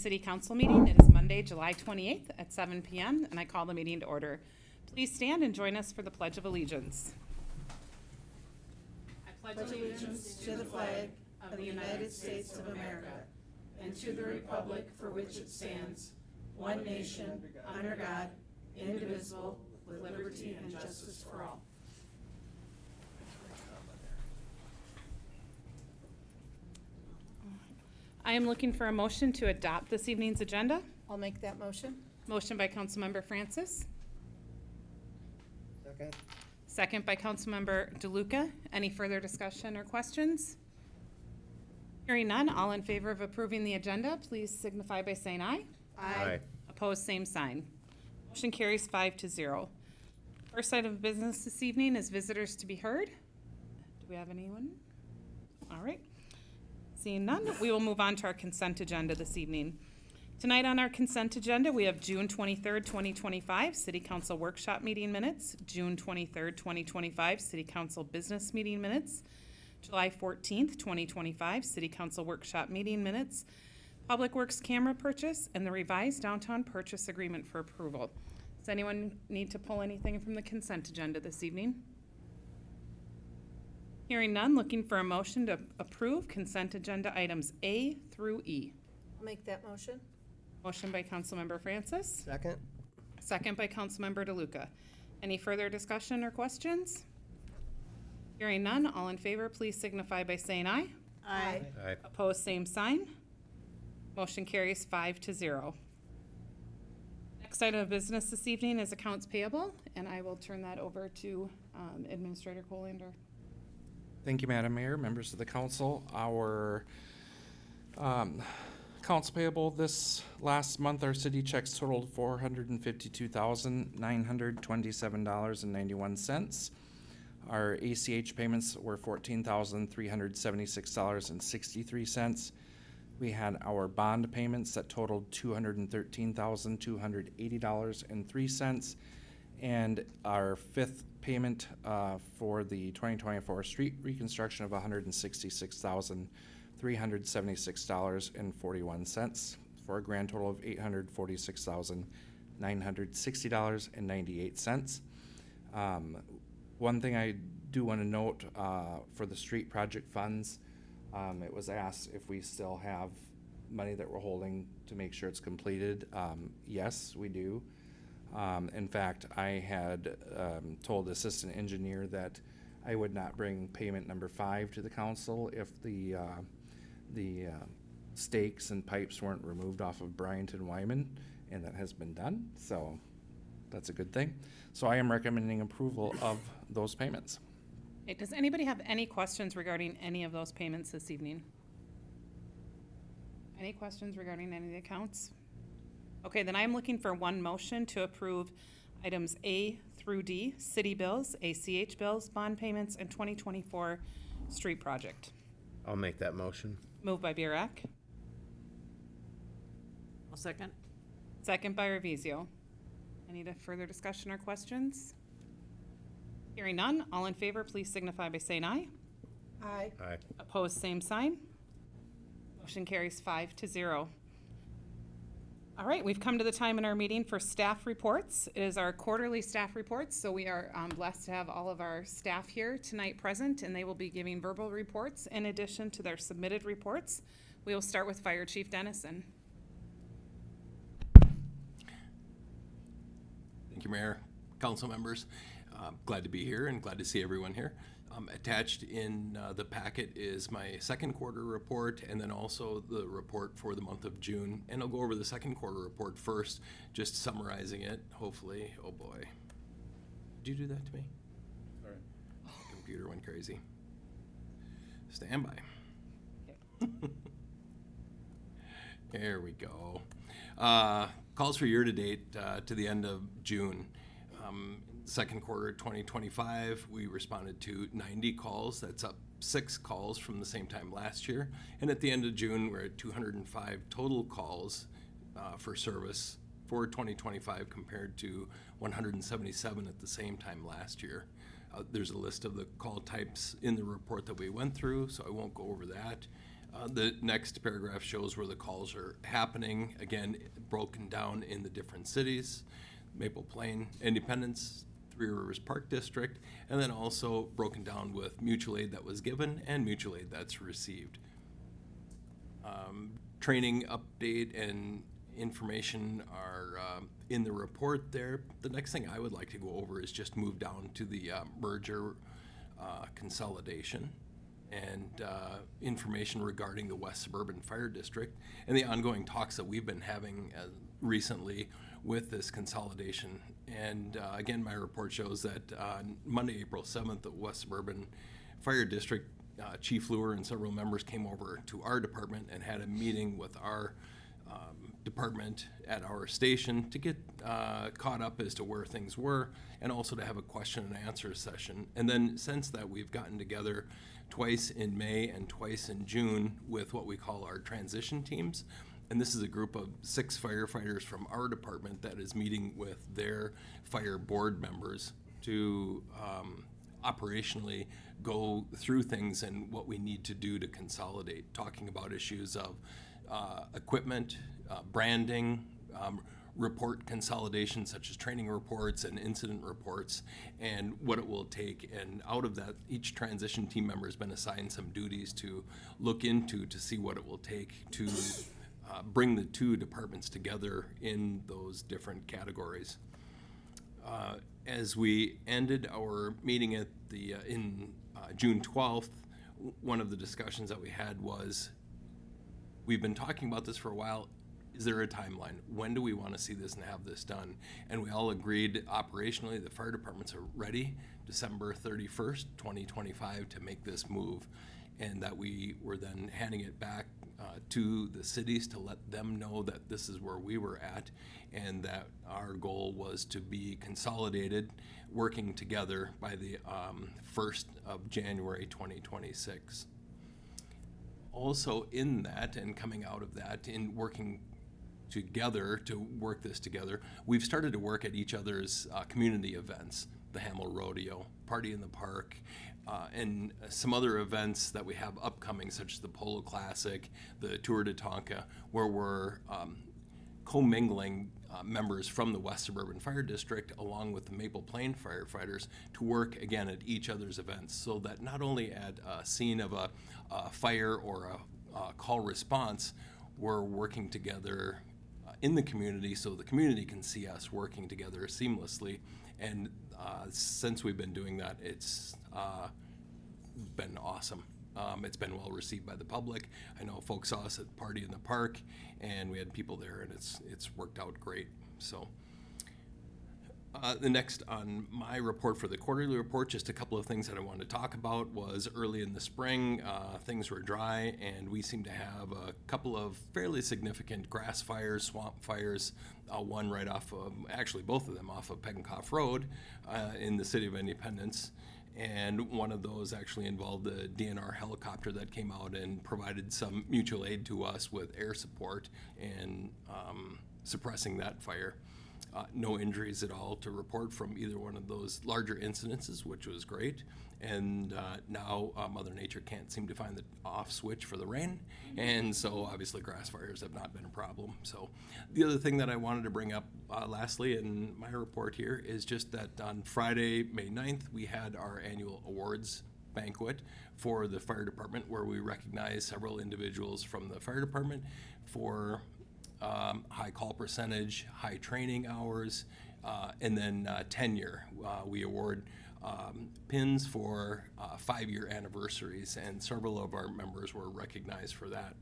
City Council meeting. It is Monday, July 28th at 7 p.m., and I call the meeting to order. Please stand and join us for the Pledge of Allegiance. I pledge allegiance To the flag of the United States of America and to the republic for which it stands, one nation, under God, indivisible, with liberty and justice for all. I am looking for a motion to adopt this evening's agenda. I'll make that motion. Motion by Councilmember Francis, Second. second by Councilmember DeLuca. Any further discussion or questions? Hearing none, all in favor of approving the agenda, please signify by saying aye. Aye. Opposed, same sign. Motion carries 5-0. First item of business this evening is visitors to be heard. Do we have anyone? All right. Seeing none, we will move on to our consent agenda this evening. Tonight on our consent agenda, we have June 23rd, 2025, City Council Workshop Meeting Minutes, June 23rd, 2025, City Council Business Meeting Minutes, July 14th, 2025, City Council Workshop Meeting Minutes, Public Works Camera Purchase, and the revised Downtown Purchase Agreement for approval. Does anyone need to pull anything from the consent agenda this evening? Hearing none, looking for a motion to approve consent agenda items A through E. I'll make that motion. Motion by Councilmember Francis, Second. second by Councilmember DeLuca. Any further discussion or questions? Hearing none, all in favor, please signify by saying aye. Aye. Aye. Opposed, same sign. Motion carries 5-0. Next item of business this evening is accounts payable, and I will turn that over to Administrator Colander. Thank you, Madam Mayor, members of the council. Our accounts payable this last month, our city checks totaled $452,927.91. Our ACH payments were $14,376.63. We had our bond payments that totaled $213,280.03. And our fifth payment for the 2024 street reconstruction of $166,376.41 for a grand total of $846,960.98. One thing I do want to note for the street project funds, it was asked if we still have money that we're holding to make sure it's completed. Yes, we do. In fact, I had told the assistant engineer that I would not bring payment number 5 to the council if the stakes and pipes weren't removed off of Bryant and Wyman, and that has been done, so that's a good thing. So I am recommending approval of those payments. Okay, does anybody have any questions regarding any of those payments this evening? Any questions regarding any of the accounts? Okay, then I'm looking for one motion to approve items A through D, city bills, ACH bills, bond payments, and 2024 street project. I'll make that motion. Moved by Burek, I'll second. second by Revisio. Any further discussion or questions? Hearing none, all in favor, please signify by saying aye. Aye. Aye. Opposed, same sign. Motion carries 5-0. All right, we've come to the time in our meeting for staff reports. It is our quarterly staff reports, so we are blessed to have all of our staff here tonight present, and they will be giving verbal reports in addition to their submitted reports. We will start with Fire Chief Dennison. Thank you, Mayor, council members. Glad to be here and glad to see everyone here. Attached in the packet is my second quarter report and then also the report for the month of June. And I'll go over the second quarter report first, just summarizing it, hopefully. Oh boy. Did you do that to me? Sorry. Computer went crazy. Stand by. There we go. Calls for year-to-date to the end of June. Second quarter 2025, we responded to 90 calls. That's up 6 calls from the same time last year. And at the end of June, we're at 205 total calls for service for 2025 compared to 177 at the same time last year. There's a list of the call types in the report that we went through, so I won't go over that. The next paragraph shows where the calls are happening, again, broken down in the different cities, Maple Plain, Independence, Three Rivers Park District, and then also broken down with mutual aid that was given and mutual aid that's received. Training update and information are in the report there. The next thing I would like to go over is just move down to the merger consolidation and information regarding the West Suburban Fire District and the ongoing talks that we've been having recently with this consolidation. And again, my report shows that on Monday, April 7th, the West Suburban Fire District Chief Luer and several members came over to our department and had a meeting with our department at our station to get caught up as to where things were and also to have a question and answer session. And then since that, we've gotten together twice in May and twice in June with what we call our transition teams. And this is a group of 6 firefighters from our department that is meeting with their fire board members to operationally go through things and what we need to do to consolidate, talking about issues of equipment, branding, report consolidation such as training reports and incident reports, and what it will take. And out of that, each transition team member has been assigned some duties to look into to see what it will take to bring the 2 departments together in those different categories. As we ended our meeting at the June 12th, one of the discussions that we had was, we've been talking about this for a while. Is there a timeline? When do we want to see this and have this done? And we all agreed operationally the fire departments are ready December 31st, 2025 to make this move, and that we were then handing it back to the cities to let them know that this is where we were at and that our goal was to be consolidated, working together by the 1st of January 2026. Also in that and coming out of that, in working together to work this together, we've started to work at each other's community events, the Hamel Rodeo, Party in the Park, and some other events that we have upcoming, such as the Polo Classic, the Tour de Tonka, where we're commingling members from the West Suburban Fire District along with the Maple Plain firefighters to work again at each other's events, so that not only at a scene of a fire or a call response, we're working together in the community so the community can see us working together seamlessly. And since we've been doing that, it's been awesome. It's been well received by the public. I know folks saw us at Party in the Park, and we had people there, and it's worked out great. So the next on my report for the quarterly report, just a couple of things that I wanted to talk about was early in the spring, things were dry, and we seem to have a couple of fairly significant grass fires, swamp fires, one right off of, actually both of them off of Pegankoff Road in the city of Independence. And one of those actually involved the DNR helicopter that came out and provided some mutual aid to us with air support and suppressing that fire. No injuries at all to report from either one of those larger incidences, which was great. And now Mother Nature can't seem to find the off switch for the rain, and so obviously grass fires have not been a problem. So the other thing that I wanted to bring up lastly in my report here is just that on Friday, May 9th, we had our annual awards banquet for the fire department, where we recognized several individuals from the fire department for high call percentage, high training hours, and then tenure. We award pins for 5-year anniversaries, and several of our members were recognized for that.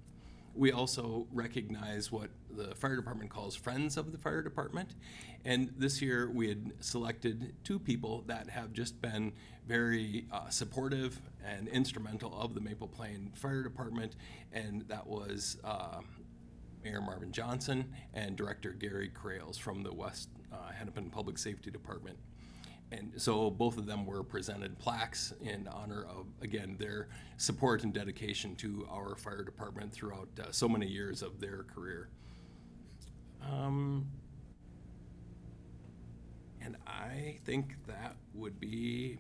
We also recognize what the fire department calls Friends of the Fire Department, and this year we had selected 2 people that have just been very supportive and instrumental of the Maple Plain Fire Department, and that was Mayor Marvin Johnson and Director Gary Crales from the West Hennepin Public Safety Department. And so both of them were presented plaques in honor of, again, their support and dedication to our fire department throughout so many years of their career. And I think that would be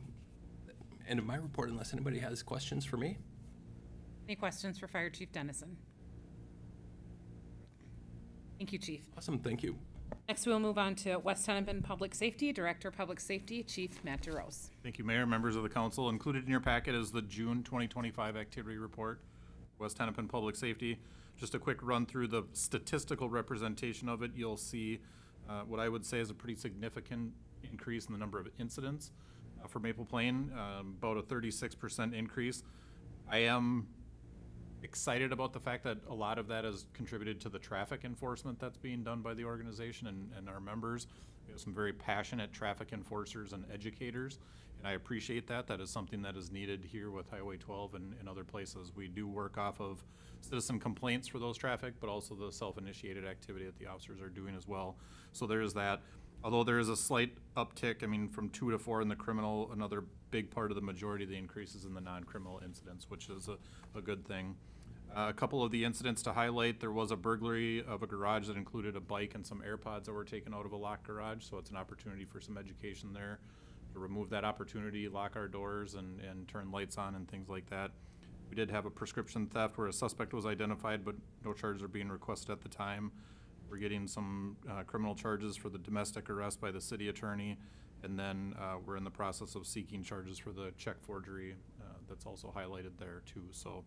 the end of my report, unless anybody has questions for me. Any questions for Fire Chief Dennison? Thank you, Chief. Awesome, thank you. Next, we'll move on to West Hennepin Public Safety, Director of Public Safety, Chief Matt DeRose. Thank you, Mayor, members of the council. Included in your packet is the June 2025 activity report, West Hennepin Public Safety. Just a quick run through the statistical representation of it. You'll see what I would say is a pretty significant increase in the number of incidents for Maple Plain, about a 36% increase. I am excited about the fact that a lot of that is contributed to the traffic enforcement that's being done by the organization and our members. We have some very passionate traffic enforcers and educators, and I appreciate that. That is something that is needed here with Highway 12 and other places. We do work off of citizen complaints for those traffic, but also the self-initiated activity that the officers are doing as well. So there is that. Although there is a slight uptick, I mean, from 2 to 4 in the criminal, another big part of the majority of the increases in the non-criminal incidents, which is a good thing. A couple of the incidents to highlight, there was a burglary of a garage that included a bike and some AirPods that were taken out of a locked garage, so it's an opportunity for some education there to remove that opportunity, lock our doors and turn lights on and things like that. We did have a prescription theft where a suspect was identified, but no charges are being requested at the time. We're getting some criminal charges for the domestic arrest by the city attorney, and then we're in the process of seeking charges for the check forgery that's also highlighted there too. So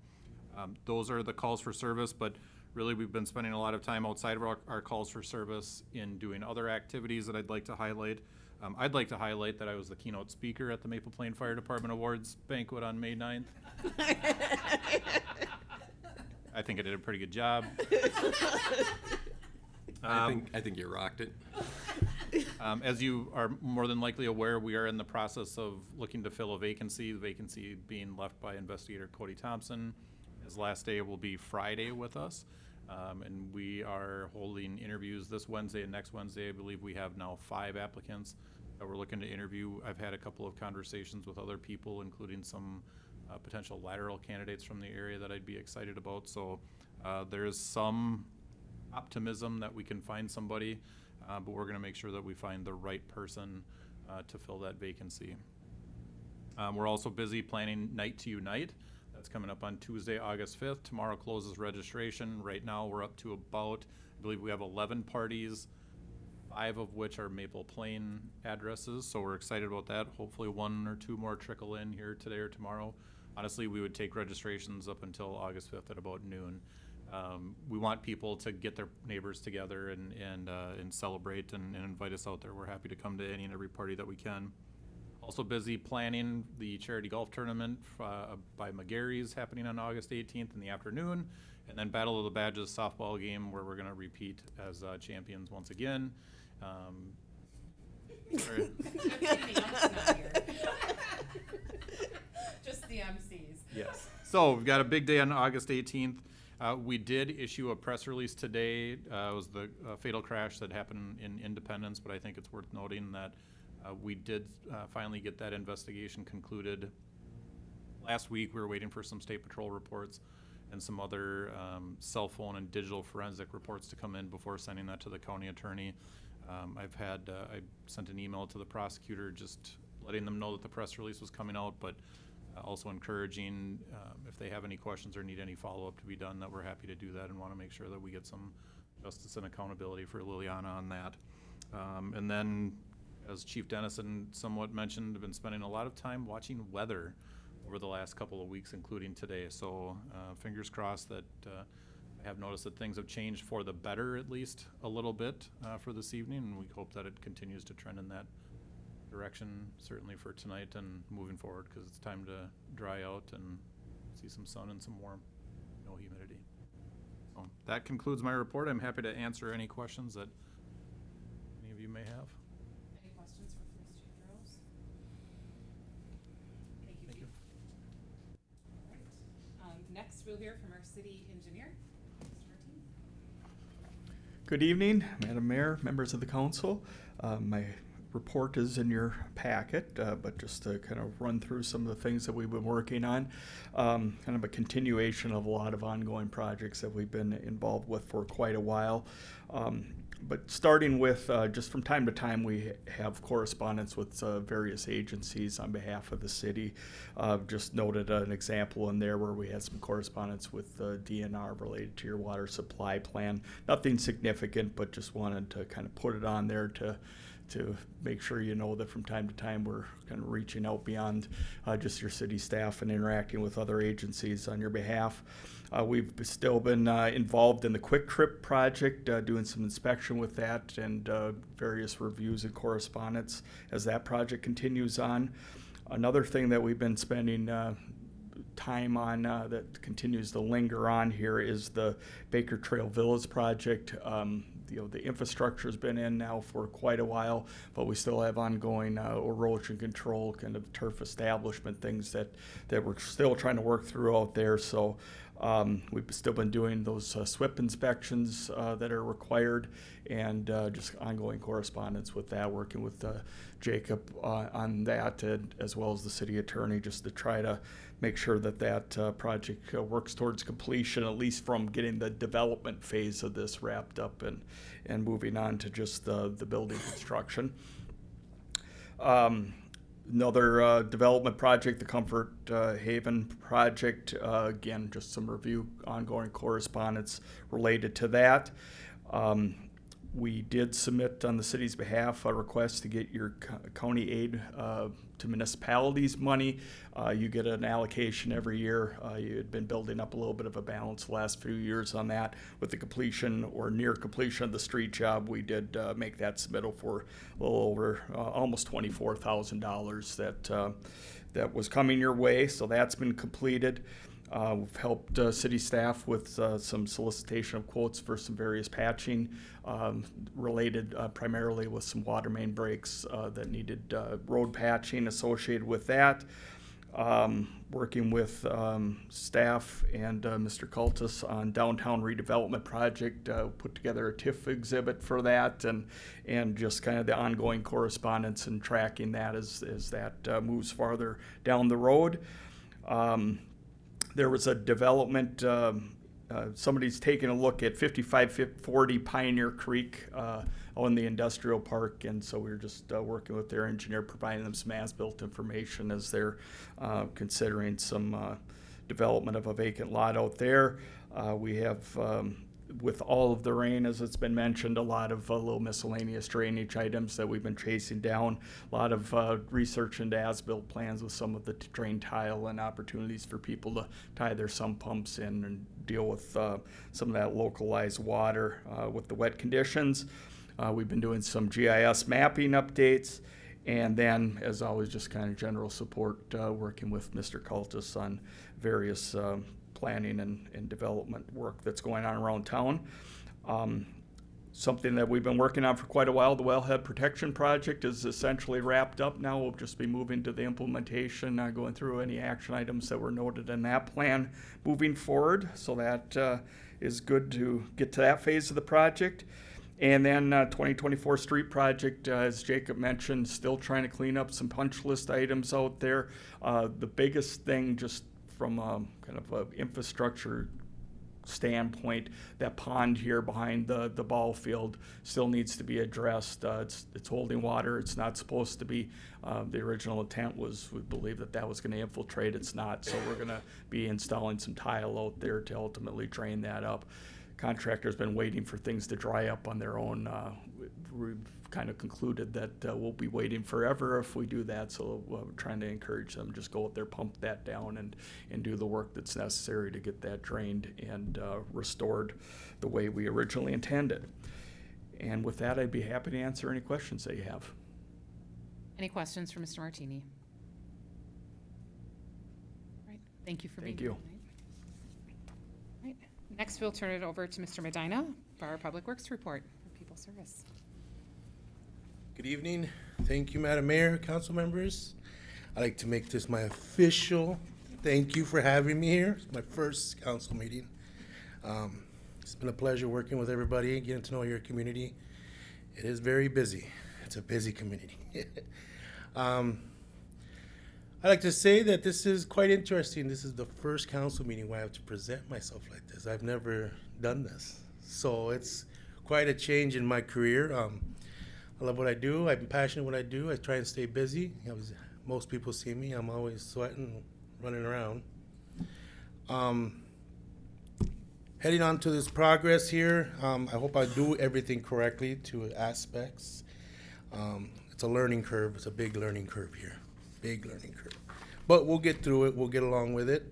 those are the calls for service, but really we've been spending a lot of time outside of our calls for service in doing other activities that I'd like to highlight. I'd like to highlight that I was the keynote speaker at the Maple Plain Fire Department Awards banquet on May 9th. I think I did a pretty good job. I think you rocked it. As you are more than likely aware, we are in the process of looking to fill a vacancy, the vacancy being left by investigator Cody Thompson. His last day will be Friday with us, and we are holding interviews this Wednesday and next Wednesday. I believe we have now 5 applicants that we're looking to interview. I've had a couple of conversations with other people, including some potential lateral candidates from the area that I'd be excited about. So there is some optimism that we can find somebody, but we're gonna make sure that we find the right person to fill that vacancy. We're also busy planning Night to Unite. That's coming up on Tuesday, August 5th. Tomorrow closes registration. Right now, we're up to about, I believe we have 11 parties, 5 of which are Maple Plain addresses, so we're excited about that. Hopefully 1 or 2 more trickle in here today or tomorrow. Honestly, we would take registrations up until August 5th at about noon. We want people to get their neighbors together and celebrate and invite us out there. We're happy to come to any and every party that we can. Also busy planning the charity golf tournament by McGarry's happening on August 18th in the afternoon, and then Battle of the Badges softball game where we're going to repeat as champions once again. Sorry. Just the MCs. Yes. So we've got a big day on August 18th. We did issue a press release today. It was the fatal crash that happened in Independence, but I think it's worth noting that we did finally get that investigation concluded. Last week, we were waiting for some state patrol reports and some other cell phone and digital forensic reports to come in before sending that to the county attorney. I sent an email to the prosecutor just letting them know that the press release was coming out, but also encouraging if they have any questions or need any follow-up to be done, that we're happy to do that and want to make sure that we get some justice and accountability for Liliana on that. And then, as Chief Dennison somewhat mentioned, I've been spending a lot of time watching weather over the last couple of weeks, including today. So fingers crossed that I have noticed that things have changed for the better, at least a little bit for this evening, and we hope that it continues to trend in that direction, certainly for tonight and moving forward, because it's time to dry out and see some sun and some warm, no humidity. So that concludes my report. I'm happy to answer any questions that any of you may have. Any questions for Police Chief DeRose? Thank you, Thank Chief. you. All right. Next, we'll hear from our city engineer, Mr. Martine. Good evening, Madam Mayor, members of the council. My report is in your packet, but just to kind of run through some of the things that we've been working on. Kind of a continuation of a lot of ongoing projects that we've been involved with for quite a while. But starting with, just from time to time, we have correspondence with various agencies on behalf of the city. Just noted an example in there where we had some correspondence with DNR related to your water supply plan. Nothing significant, but just wanted to kind of put it on there to make sure you know that from time to time we're kind of reaching out beyond just your city staff and interacting with other agencies on your behalf. We've still been involved in the Quick Trip project, doing some inspection with that and various reviews and correspondence as that project continues on. Another thing that we've been spending time on that continues to linger on here is the Baker Trail Villas project. The infrastructure's been in now for quite a while, but we still have ongoing erosion control, kind of turf establishment things that we're still trying to work through out there. So we've still been doing those SWIP inspections that are required, and just ongoing correspondence with that, working with Jacob on that, as well as the city attorney, just to try to make sure that project works towards completion, at least from getting the development phase of this wrapped up and moving on to just the building construction. Another development project, the Comfort Haven project, again, just some review, ongoing correspondence related to that. We did submit on the city's behalf a request to get your county aid to municipalities money. You get an allocation every year. You had been building up a little bit of a balance the last few years on that. With the completion or near completion of the street job, we did make that submittal for a little over almost $24,000 that was coming your way. So that's been completed. We've helped city staff with some solicitation of quotes for some various patching related primarily with some water main breaks that needed road patching associated with that. Working with staff and Mr. Cultus on downtown redevelopment project, put together a TIF exhibit for that, and just kind of the ongoing correspondence and tracking that as that moves farther down the road. There was a development, somebody's taking a look at 5540 Pioneer Creek on the industrial park, and so we were just working with their engineer, providing them some as-built information as they're considering some development of a vacant lot out there. We have, with all of the rain, as it's been mentioned, a lot of little miscellaneous drainage items that we've been chasing down. A lot of research into as-built plans with some of the drain tile and opportunities for people to tie their sump pumps in and deal with some of that localized water with the wet conditions. We've been doing some GIS mapping updates, and then, as always, just kind of general support, working with Mr. Cultus on various planning and development work that's going on around town. Something that we've been working on for quite a while, the Wellhead Protection Project, is essentially wrapped up now. We'll just be moving to the implementation, going through any action items that were noted in that plan moving forward. So that is good to get to that phase of the project. And then 2024 street project, as Jacob mentioned, still trying to clean up some punch list items out there. The biggest thing, just from kind of an infrastructure standpoint, that pond here behind the ball field still needs to be addressed. It's holding water. It's not supposed to be. The original intent was, we believe that was going to infiltrate. It's not. So we're going to be installing some tile out there to ultimately drain that up. Contractor's been waiting for things to dry up on their own. We've kind of concluded that we'll be waiting forever if we do that, so we're trying to encourage them, just go out there, pump that down, and do the work that's necessary to get that drained and restored the way we originally intended. And with that, I'd be happy to answer any questions that you have. Any questions for Mr. Martini? All right, thank you for being Thank here you. tonight. All right, next we'll turn it over to Mr. Medina for our Public Works report for People Service. Good evening. Thank you, Madam Mayor, council members. I'd like to make this my official thank you for having me here. It's my first council meeting. It's been a pleasure working with everybody, getting to know your community. It is very busy. It's a busy community. I'd like to say that this is quite interesting. This is the first council meeting where I have to present myself like this. I've never done this. So it's quite a change in my career. I love what I do. I'm passionate what I do. I try and stay busy. Most people see me. I'm always sweating, running around. Heading on to this progress here, I hope I do everything correctly to aspects. It's a learning curve. It's a big learning curve here. Big learning curve. But we'll get through it. We'll get along with it.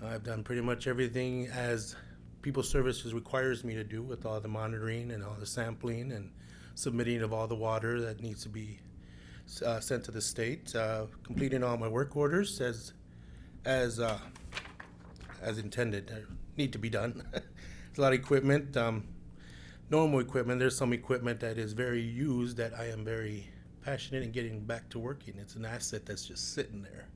I've done pretty much everything as People Services requires me to do with all the monitoring and all the sampling and submitting of all the water that needs to be sent to the state, completing all my work orders as intended, need to be done. There's a lot of equipment, normal equipment. There's some equipment that is very used that I am very passionate in getting back to working. It's an asset that's just sitting there.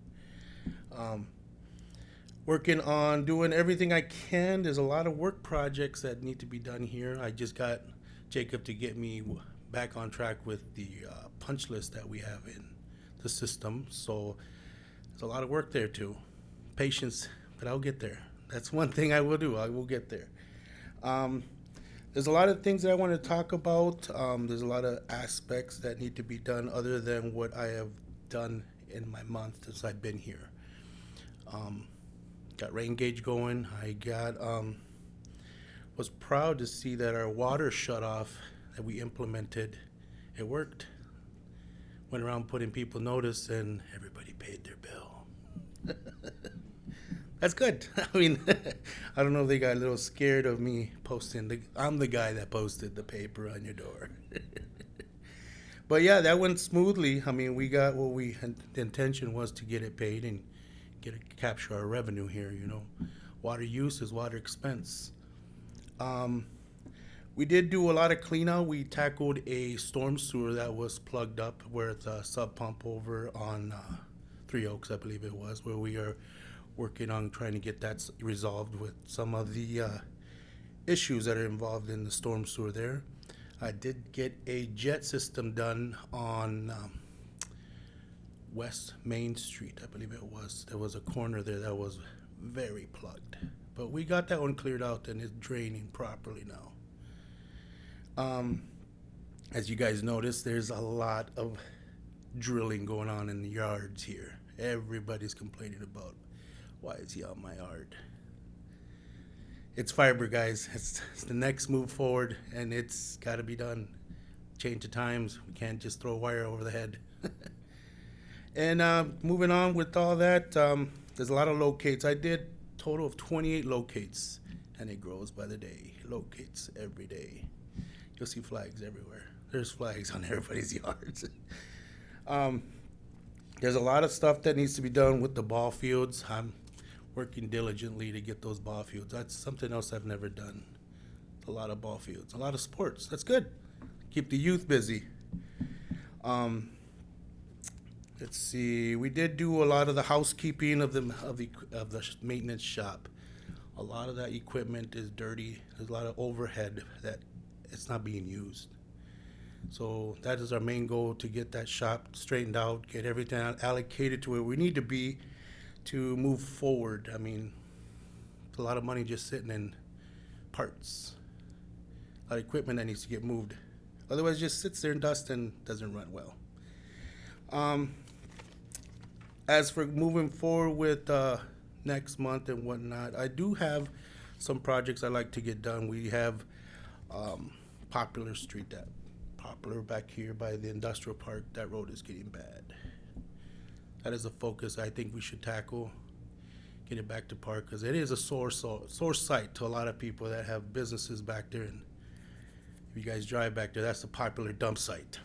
Working on doing everything I can. There's a lot of work projects that need to be done here. I just got Jacob to get me back on track with the punch list that we have in the system. So there's a lot of work there too. Patience, but I'll get there. That's one thing I will do. I will get there. There's a lot of things that I want to talk about. There's a lot of aspects that need to be done other than what I have done in my month since I've been here. Got rain gauge going. I was proud to see that our water shut off that we implemented, it worked. Went around putting people notice and everybody paid their bill. That's good. I mean, I don't know if they got a little scared of me posting. I'm the guy that posted the paper on your door. But yeah, that went smoothly. I mean, we got what the intention was to get it paid and capture our revenue here, you know. Water use is water expense. We did do a lot of cleanout. We tackled a storm sewer that was plugged up with a sub pump over on Three Oaks, I believe it was, where we are working on trying to get that resolved with some of the issues that are involved in the storm sewer there. I did get a jet system done on West Main Street, I believe it was. There was a corner there that was very plugged. But we got that one cleared out and it's draining properly now. As you guys notice, there's a lot of drilling going on in the yards here. Everybody's complaining about, why is he on my yard? It's fiber, guys. It's the next move forward, and it's got to be done. Change the times. We can't just throw wire over the head. And moving on with all that, there's a lot of locates. I did total of 28 locates, and it grows by the day. Locates every day. You'll see flags everywhere. There's flags on everybody's yards. There's a lot of stuff that needs to be done with the ball fields. I'm working diligently to get those ball fields. That's something else I've never done. A lot of ball fields, a lot of sports. That's good. Keep the youth busy. Let's see. We did do a lot of the housekeeping of the maintenance shop. A lot of that equipment is dirty. There's a lot of overhead that it's not being used. So that is our main goal, to get that shop straightened out, get everything allocated to where we need to be to move forward. I mean, it's a lot of money just sitting in parts. A lot of equipment that needs to get moved. Otherwise, it just sits there in dust and doesn't run well. As for moving forward with next month and whatnot, I do have some projects I like to get done. We have Popular Street, that Popular back here by the industrial park. That road is getting bad. That is a focus I think we should tackle. Get it back to park, because it is a sore site to a lot of people that have businesses back there. And if you guys drive back there, that's a popular dump site.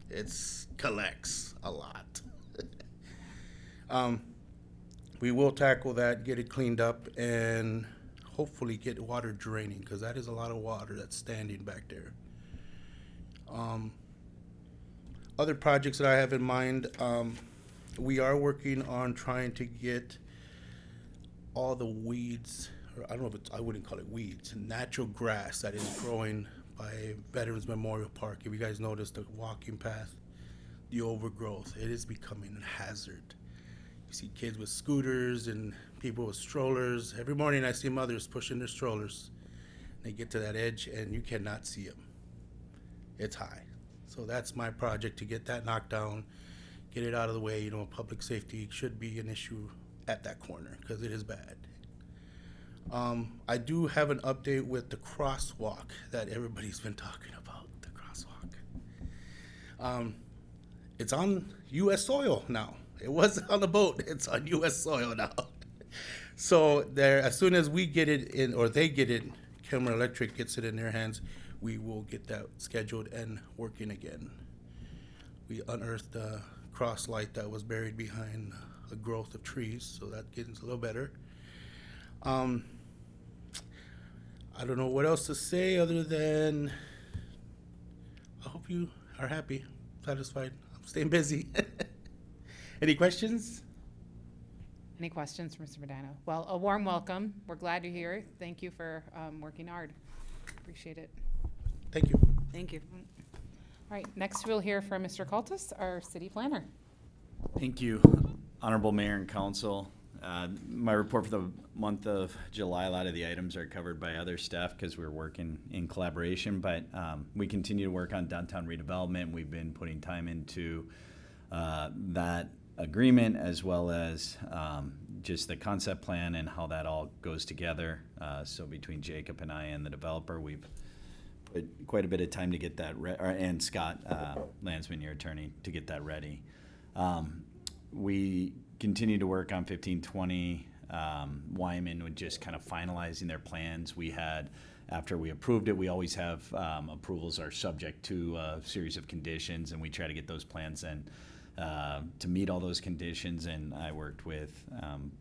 It collects a lot. We will tackle that, get it cleaned up, and hopefully get water draining, because that is a lot of water that's standing back there. Other projects that I have in mind, we are working on trying to get all the weeds, or I don't know if it's, I wouldn't call it weeds, natural grass that is growing by Veterans Memorial Park. If you guys notice the walking path, the overgrowth, it is becoming a hazard. You see kids with scooters and people with strollers. Every morning I see mothers pushing their strollers. They get to that edge and you cannot see them. It's high. So that's my project, to get that knocked down, get it out of the way. You know, public safety should be an issue at that corner because it is bad. I do have an update with the crosswalk that everybody's been talking about, the crosswalk. It's on U.S. soil now. It wasn't on the boat. It's on U.S. soil now. So there, as soon as we get it in, or they get it, Cameron Electric gets it in their hands, we will get that scheduled and working again. We unearthed a cross light that was buried behind a growth of trees, so that gets a little better. I don't know what else to say other than I hope you are happy, satisfied. I'm staying busy. Any questions? Any questions for Mr. Medina? Well, a warm welcome. We're glad you're here. Thank you for working hard. Appreciate it. Thank you. Thank you. All right, next we'll hear from Mr. Cultus, our city planner. Thank you, Honorable Mayor and Council. My report for the month of July, a lot of the items are covered by other staff because we're working in collaboration, but we continue to work on downtown redevelopment. We've been putting time into that agreement, as well as just the concept plan and how that all goes together. So between Jacob and I and the developer, we've put quite a bit of time to get that and Scott Landsman, your attorney, to get that ready. We continue to work on 1520 Wyman with just kind of finalizing their plans. We had, after we approved it, we always have approvals are subject to a series of conditions, and we try to get those plans in to meet all those conditions. And I worked with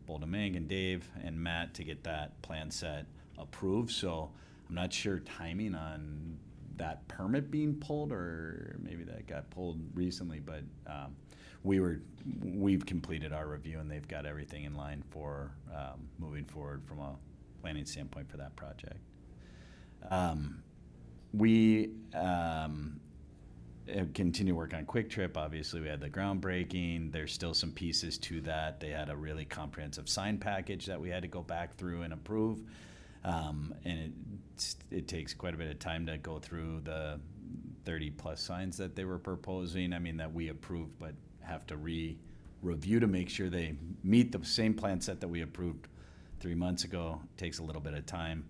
Bolda Meg and Dave and Matt to get that plan set approved. So I'm not sure timing on that permit being pulled, or maybe that got pulled recently, but we've completed our review and they've got everything in line for moving forward from a planning standpoint for that project. We continue to work on Quick Trip. Obviously, we had the groundbreaking. There's still some pieces to that. They had a really comprehensive sign package that we had to go back through and approve. And it takes quite a bit of time to go through the 30 plus signs that they were proposing. I mean, that we approved, but have to review to make sure they meet the same plan set that we approved 3 months ago. It takes a little bit of time.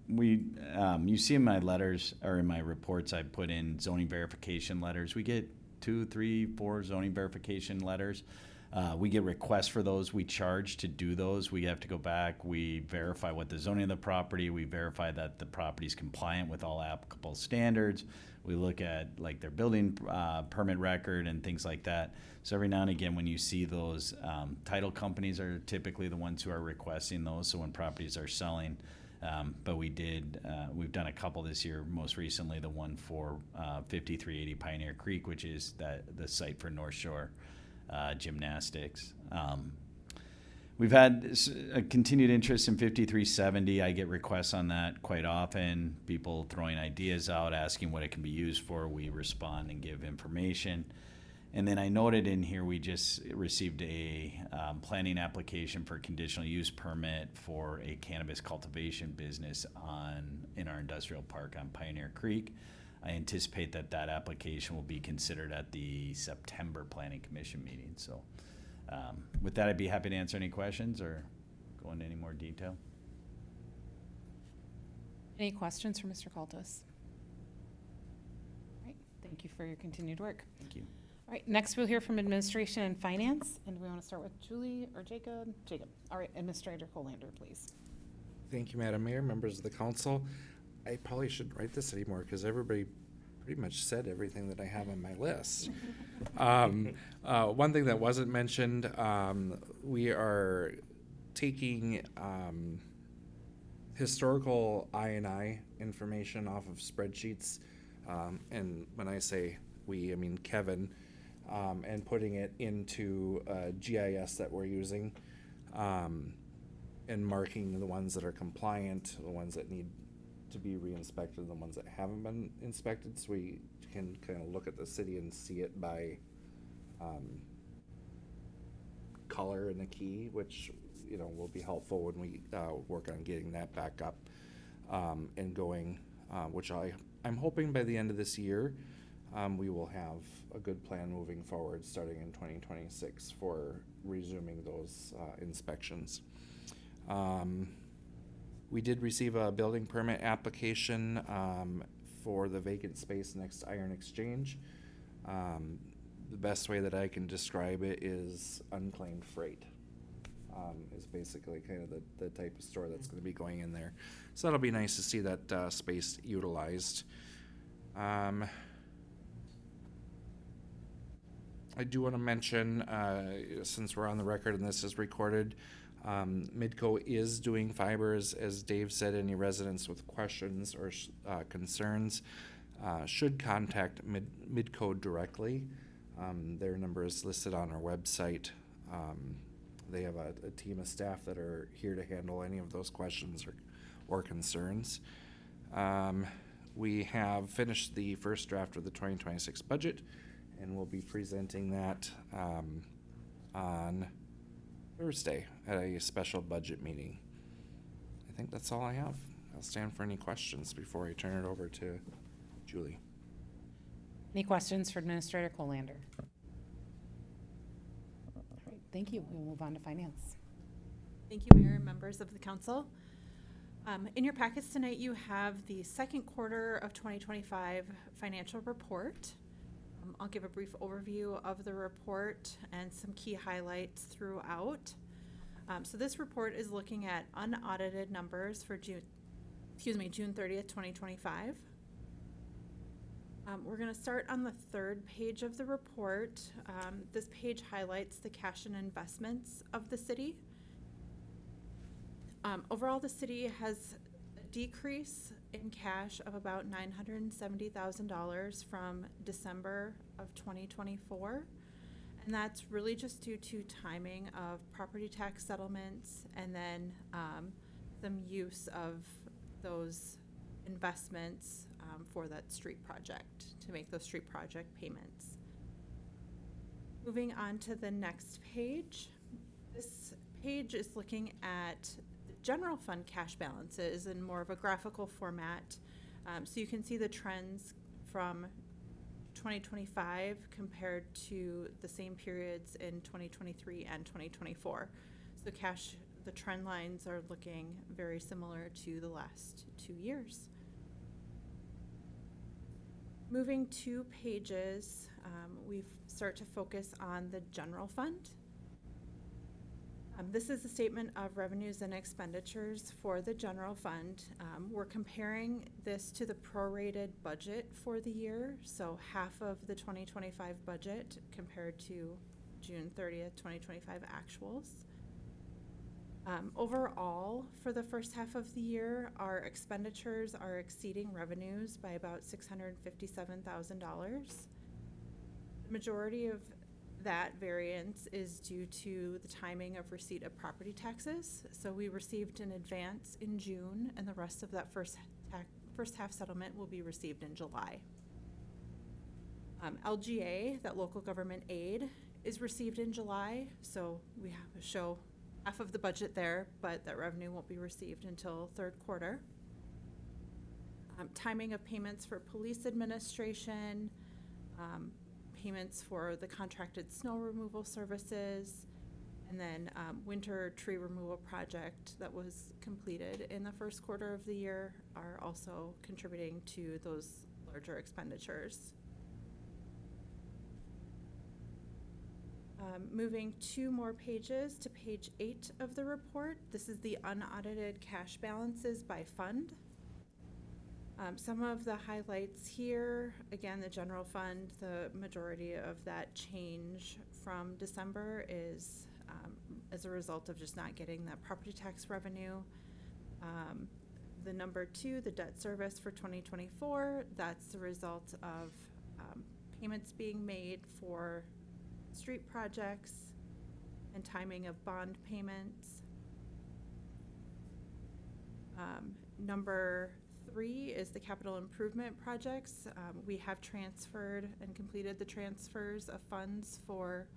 You see in my letters, or in my reports, I put in zoning verification letters. We get 2, 3, 4 zoning verification letters. We get requests for those. We charge to do those. We have to go back. We verify what the zoning of the property. We verify that the property is compliant with all applicable standards. We look at like their building permit record and things like that. So every now and again, when you see those, title companies are typically the ones who are requesting those. So when properties are selling, but we've done a couple this year. Most recently, the one for 5380 Pioneer Creek, which is the site for North Shore Gymnastics. We've had a continued interest in 5370. I get requests on that quite often, people throwing ideas out, asking what it can be used for. We respond and give information. And then I noted in here, we just received a planning application for a conditional use permit for a cannabis cultivation business in our industrial park on Pioneer Creek. I anticipate that application will be considered at the September Planning Commission meeting. So with that, I'd be happy to answer any questions or go into any more detail. Any questions for Mr. Cultus? All right, thank you for your continued work. Thank you. All right, next we'll hear from Administration and Finance, and we want to start with Julie or Jacob? Jacob. All right, Administrator Colander, please. Thank you, Madam Mayor, members of the council. I probably shouldn't write this anymore because everybody pretty much said everything that I have on my list. One thing that wasn't mentioned, we are taking historical I&I information off of spreadsheets. And when I say we, I mean Kevin, and putting it into GIS that we're using, and marking the ones that are compliant, the ones that need to be re-inspected, the ones that haven't been inspected, so we can kind of look at the city and see it by color and a key, which will be helpful when we work on getting that back up and going, which I'm hoping by the end of this year, we will have a good plan moving forward, starting in 2026 for resuming those inspections. We did receive a building permit application for the vacant space next to Iron Exchange. The best way that I can describe it is unclaimed freight. Is basically kind of the type of store that's going to be going in there. So that'll be nice to see that space utilized. I do want to mention, since we're on the record and this is recorded, Midco is doing fiber, as Dave said. Any residents with questions or concerns should contact Midco directly. Their number is listed on our website. They have a team of staff that are here to handle any of those questions or concerns. We have finished the first draft of the 2026 budget, and we'll be presenting that on Thursday at a special budget meeting. I think that's all I have. I'll stand for any questions before I turn it over to Julie. Any questions for Administrator Colander? All right, thank you. We'll move on to finance. Thank you, Mayor and members of the council. In your packets tonight, you have the second quarter of 2025 financial report. I'll give a brief overview of the report and some key highlights throughout. So this report is looking at unaudited numbers for June 30th, 2025. We're going to start on the third page of the report. This page highlights the cash and investments of the city. Overall, the city has a decrease in cash of about $970,000 from December of 2024. And that's really just due to timing of property tax settlements and then some use of those investments for that street project, to make those street project payments. Moving on to the next page. This page is looking at general fund cash balances in more of a graphical format. So you can see the trends from 2025 compared to the same periods in 2023 and 2024. So the trend lines are looking very similar to the last 2 years. Moving 2 pages, we start to focus on the general fund. This is a statement of revenues and expenditures for the general fund. We're comparing this to the prorated budget for the year, so half of the 2025 budget compared to June 30th, 2025 actuals. Overall, for the first half of the year, our expenditures are exceeding revenues by about $657,000. The majority of that variance is due to the timing of receipt of property taxes. So we received an advance in June, and the rest of that first half settlement will be received in July. LGA, that local government aid, is received in July, so we have to show half of the budget there, but that revenue won't be received until third quarter. Timing of payments for police administration, payments for the contracted snow removal services, and then winter tree removal project that was completed in the first quarter of the year are also contributing to those larger expenditures. Moving 2 more pages to page 8 of the report. This is the unaudited cash balances by fund. Some of the highlights here, again, the general fund, the majority of that change from December is as a result of just not getting that property tax revenue. The number 2, the debt service for 2024, that's the result of payments being made for street projects and timing of bond payments. Number 3 is the capital improvement projects. We have transferred and completed the transfers of funds for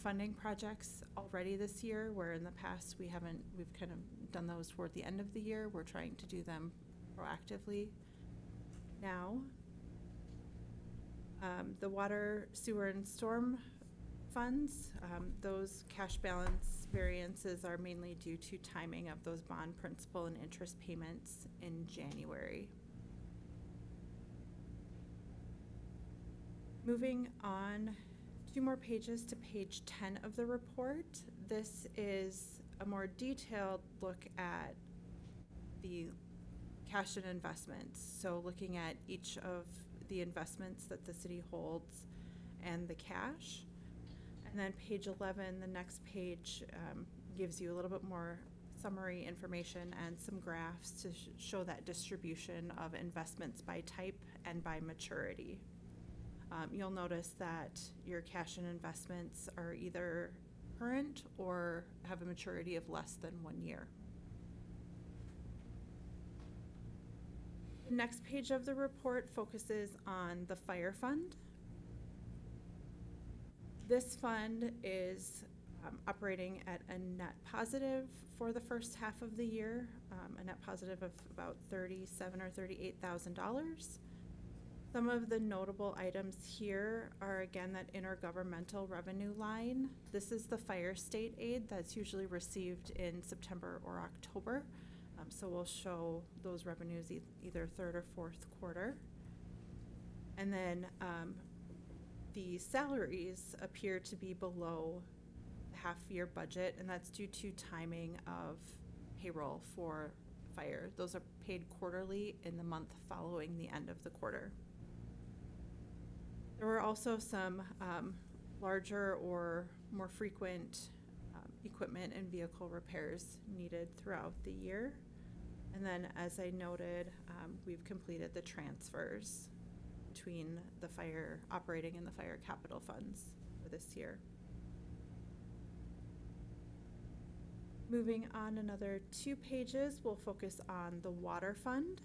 funding projects already this year, where in the past we've kind of done those toward the end of the year. We're trying to do them proactively now. The water, sewer, and storm funds, those cash balance variances are mainly due to timing of those bond principal and interest payments in January. Moving on 2 more pages to page 10 of the report. This is a more detailed look at the cash and investments. So looking at each of the investments that the city holds and the cash. And then page 11, the next page, gives you a little bit more summary information and some graphs to show that distribution of investments by type and by maturity. You'll notice that your cash and investments are either current or have a maturity of less than 1 year. The next page of the report focuses on the fire fund. This fund is operating at a net positive for the first half of the year, a net positive of about $37,000 or $38,000. Some of the notable items here are, again, that intergovernmental revenue line. This is the fire state aid that's usually received in September or October. So we'll show those revenues either third or fourth quarter. And then the salaries appear to be below the half-year budget, and that's due to timing of payroll for fire. Those are paid quarterly in the month following the end of the quarter. There were also some larger or more frequent equipment and vehicle repairs needed throughout the year. And then, as I noted, we've completed the transfers between the fire operating and the fire capital funds for this year. Moving on another 2 pages, we'll focus on the water fund.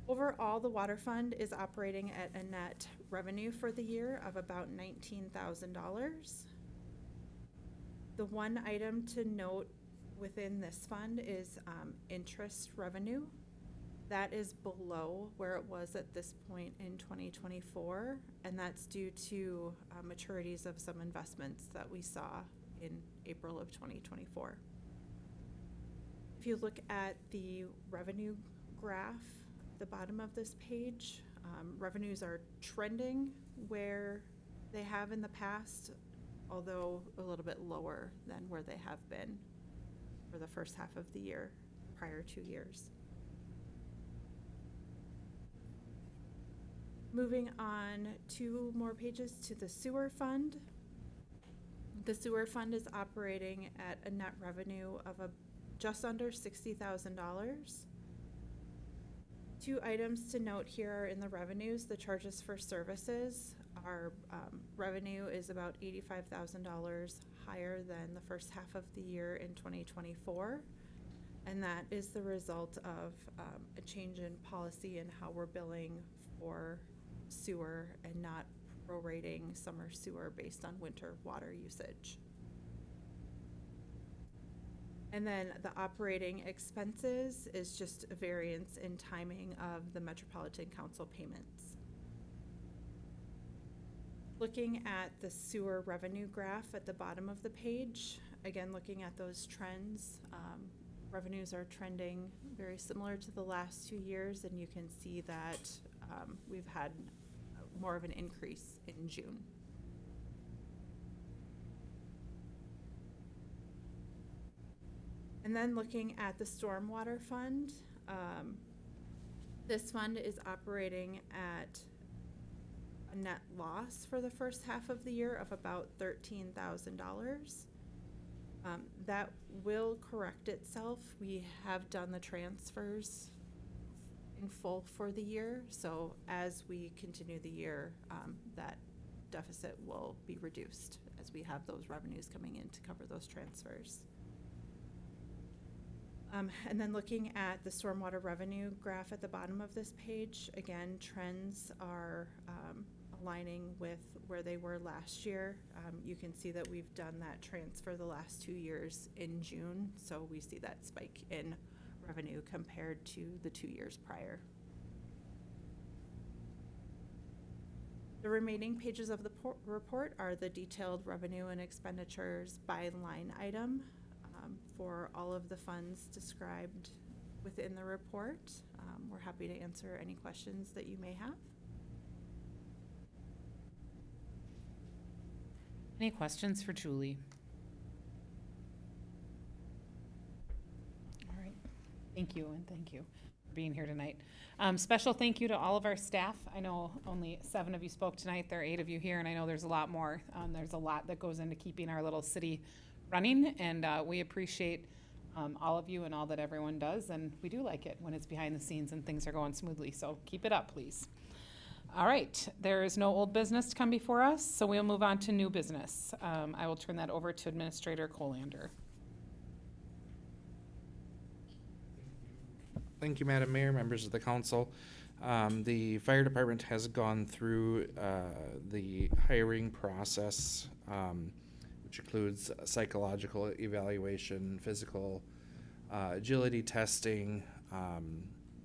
Overall, the water fund is operating at a net revenue for the year of about $19,000. The one item to note within this fund is interest revenue. That is below where it was at this point in 2024, and that's due to maturities of some investments that we saw in April of 2024. If you look at the revenue graph at the bottom of this page, revenues are trending where they have in the past, although a little bit lower than where they have been for the first half of the year, prior 2 years. Moving on 2 more pages to the sewer fund. The sewer fund is operating at a net revenue of just under $60,000. 2 items to note here are in the revenues. The charges for services, our revenue is about $85,000 higher than the first half of the year in 2024. And that is the result of a change in policy in how we're billing for sewer and not prorating summer sewer based on winter water usage. And then the operating expenses is just a variance in timing of the Metropolitan Council payments. Looking at the sewer revenue graph at the bottom of the page, again, looking at those trends, revenues are trending very similar to the last 2 years, and you can see that we've had more of an increase in June. And then looking at the stormwater fund, this fund is operating at a net loss for the first half of the year of about $13,000. That will correct itself. We have done the transfers in full for the year, so as we continue the year, that deficit will be reduced as we have those revenues coming in to cover those transfers. And then looking at the stormwater revenue graph at the bottom of this page, again, trends are aligning with where they were last year. You can see that we've done that transfer the last 2 years in June, so we see that spike in revenue compared to the 2 years prior. The remaining pages of the report are the detailed revenue and expenditures by line item for all of the funds described within the report. We're happy to answer any questions that you may have. Any questions for Julie? All right, thank you, and thank you for being here tonight. Special thank you to all of our staff. I know only 7 of you spoke tonight. There are 8 of you here, and I know there's a lot more. There's a lot that goes into keeping our little city running, and we appreciate all of you and all that everyone does, and we do like it when it's behind the scenes and things are going smoothly, so keep it up, please. All right, there is no old business to come before us, so we'll move on to new business. I will turn that over to Administrator Colander. Thank you, Madam Mayor, members of the council. The fire department has gone through the hiring process, which includes psychological evaluation, physical agility testing,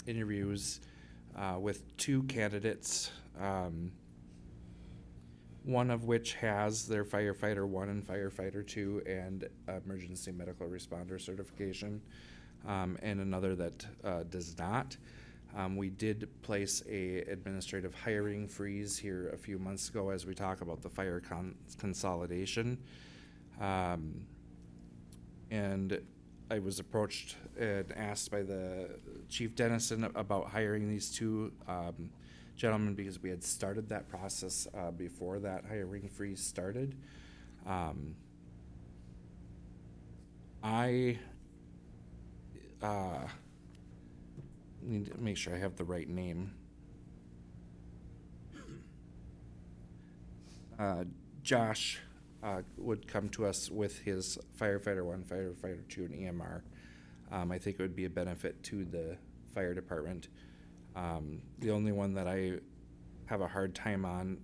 interviews with 2 candidates, one of which has their firefighter 1 and firefighter 2 and emergency medical responder certification, and another that does not. We did place a administrative hiring freeze here a few months ago as we talk about the fire consolidation. And I was approached and asked by the Chief Dennison about hiring these 2 gentlemen because we had started that process before that hiring freeze started. I need to make sure I have the right name. Josh would come to us with his firefighter 1, firefighter 2, and EMR. I think it would be a benefit to the fire department. The only one that I have a hard time on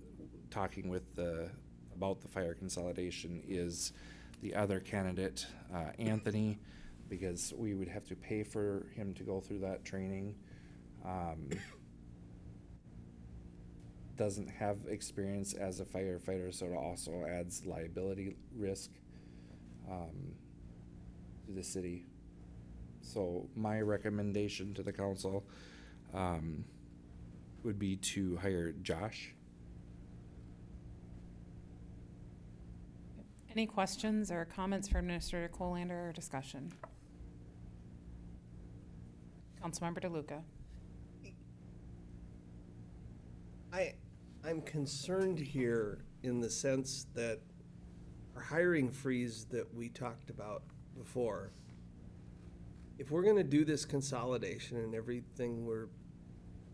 talking with about the fire consolidation is the other candidate, Anthony, because we would have to pay for him to go through that training. Doesn't have experience as a firefighter, so it also adds liability risk to the city. So my recommendation to the council would be to hire Josh. Any questions or comments for Administrator Colander or discussion? Councilmember DeLuca. I'm concerned here in the sense that our hiring freeze that we talked about before, if we're gonna do this consolidation and everything we're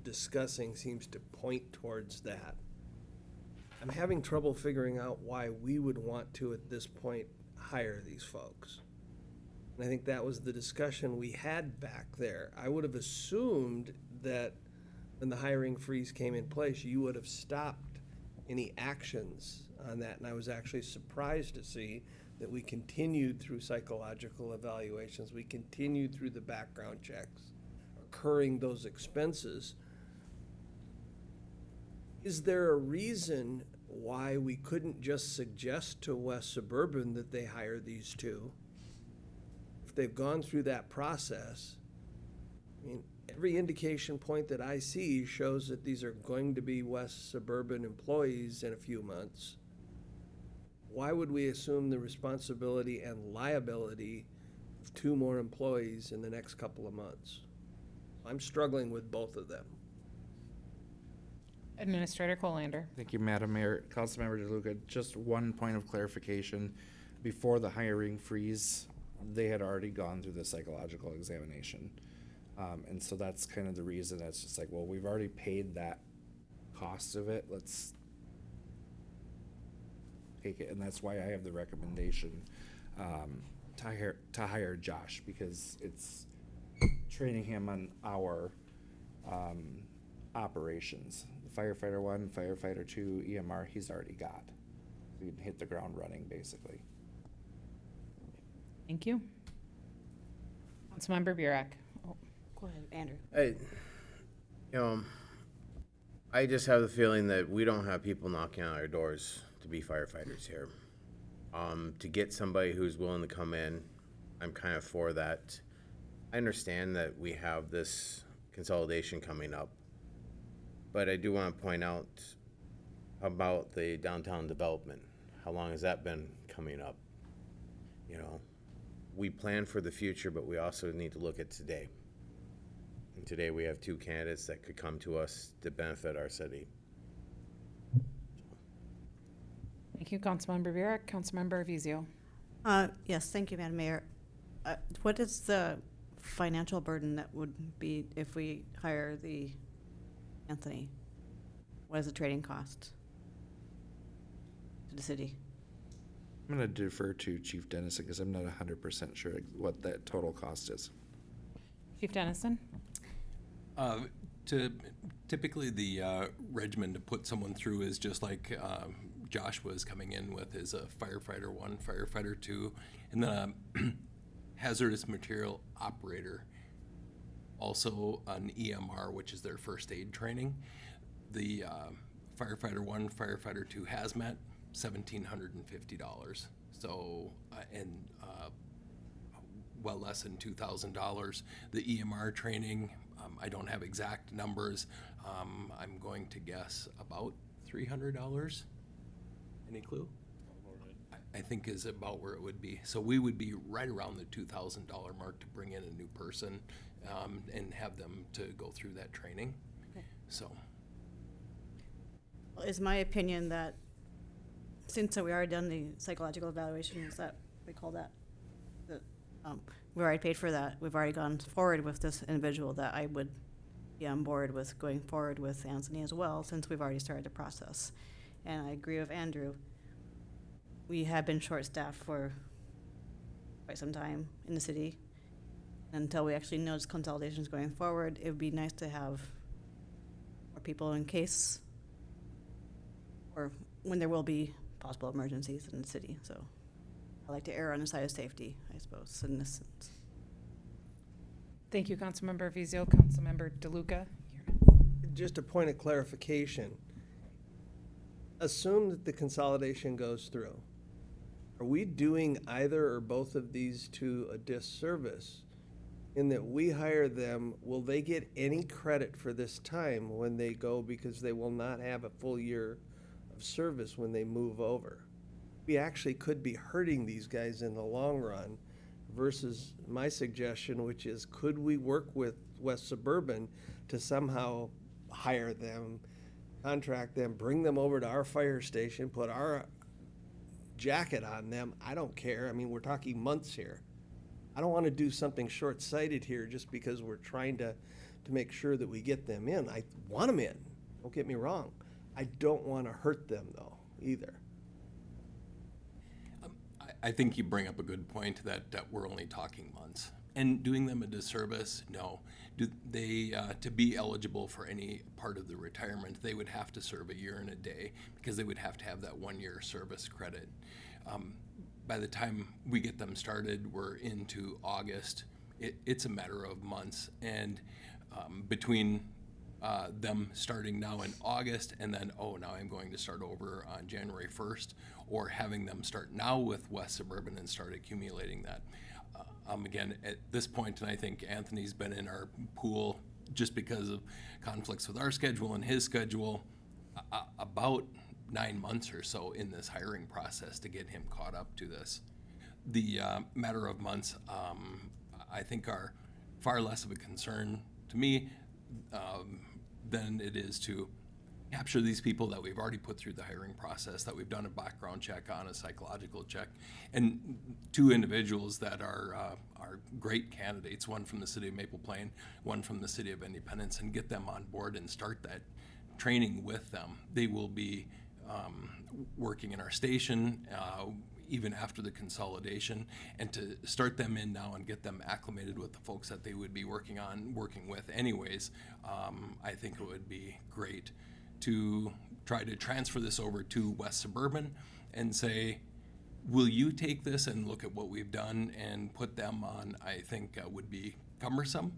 discussing seems to point towards that, I'm having trouble figuring out why we would want to, at this point, hire these folks. And I think that was the discussion we had back there. I would have assumed that when the hiring freeze came in place, you would have stopped any actions on that. And I was actually surprised to see that we continued through psychological evaluations, we continued through the background checks, incurring those expenses. Is there a reason why we couldn't just suggest to West Suburban that they hire these 2? If they've gone through that process, I mean, every indication point that I see shows that these are going to be West Suburban employees in a few months. Why would we assume the responsibility and liability of 2 more employees in the next couple of months? I'm struggling with both of them. Administrator Colander. Thank you, Madam Mayor. Councilmember DeLuca, just one point of clarification. Before the hiring freeze, they had already gone through the psychological examination. And so that's kind of the reason. It's just like, well, we've already paid that cost of it. Let's take it. And that's why I have the recommendation to hire Josh, because it's training him on our operations. The firefighter 1, firefighter 2, EMR, he's already got. So he'd hit the ground running, basically. Thank you. Councilmember Burek. Oh, Go ahead, Andrew. I just have the feeling that we don't have people knocking on our doors to be firefighters here. To get somebody who's willing to come in, I'm kind of for that. I understand that we have this consolidation coming up, but I do want to point out about the downtown development. How long has that been coming up? You know, we plan for the future, but we also need to look at today. And today we have 2 candidates that could come to us to benefit our city. Thank you, Councilmember Burek. Councilmember Vizio. Yes, thank you, Madam Mayor. What is the financial burden that would be if we hire the Anthony? What is the trading cost to the city? I'm gonna defer to Chief Dennison because I'm not 100% sure what that total cost is. Chief Dennison. Typically the regimen to put someone through is just like Josh was coming in with, is a firefighter 1, firefighter 2, and then a hazardous material operator, also an EMR, which is their first aid training. The firefighter 1, firefighter 2 hazmat, $1,750. So, well less than $2,000. The EMR training, I don't have exact numbers. I'm going to guess about $300. Any clue? I think is about where it would be. So we would be right around the $2,000 mark to bring in a new person and have them to go through that training. Okay. So. Well, it's my opinion that since we already done the psychological evaluation, is that we call that? We already paid for that. We've already gone forward with this individual, that I would be on board with going forward with Anthony as well, since we've already started the process. And I agree with Andrew. We have been short-staffed for quite some time in the city. Until we actually know this consolidation is going forward, it would be nice to have more people in case, or when there will be possible emergencies in the city. So I like to err on the side of safety, I suppose, in this sense. Thank you, Councilmember Vizio. Councilmember DeLuca. Just a point of clarification. Assume that the consolidation goes through. Are we doing either or both of these two a disservice in that we hire them? Will they get any credit for this time when they go, because they will not have a full year of service when they move over? We actually could be hurting these guys in the long run versus my suggestion, which is, could we work with West Suburban to somehow hire them, contract them, bring them over to our fire station, put our jacket on them? I don't care. I mean, we're talking months here. I don't want to do something short-sighted here just because we're trying to make sure that we get them in. I want them in, don't get me wrong. I don't want to hurt them though, either. I think you bring up a good point that we're only talking months. And doing them a disservice, no. Do they, to be eligible for any part of the retirement, they would have to serve a year and a day, because they would have to have that 1-year service credit. By the time we get them started, we're into August. It's a matter of months. And between them starting now in August and then, now I'm going to start over on January 1st, or having them start now with West Suburban and start accumulating that. Again, at this point, and I think Anthony's been in our pool just because of conflicts with our schedule and his schedule, about 9 months or so in this hiring process to get him caught up to this. The matter of months, I think, are far less of a concern to me than it is to capture these people that we've already put through the hiring process, that we've done a background check on, a psychological check, and 2 individuals that are great candidates, one from the city of Maple Plain, one from the city of Independence, and get them on board and start that training with them. They will be working in our station even after the consolidation, and to start them in now and get them acclimated with the folks that they would be working with anyways, I think it would be great. to try to transfer this over to West Suburban and say, will you take this and look at what we've done and put them on, I think would be cumbersome.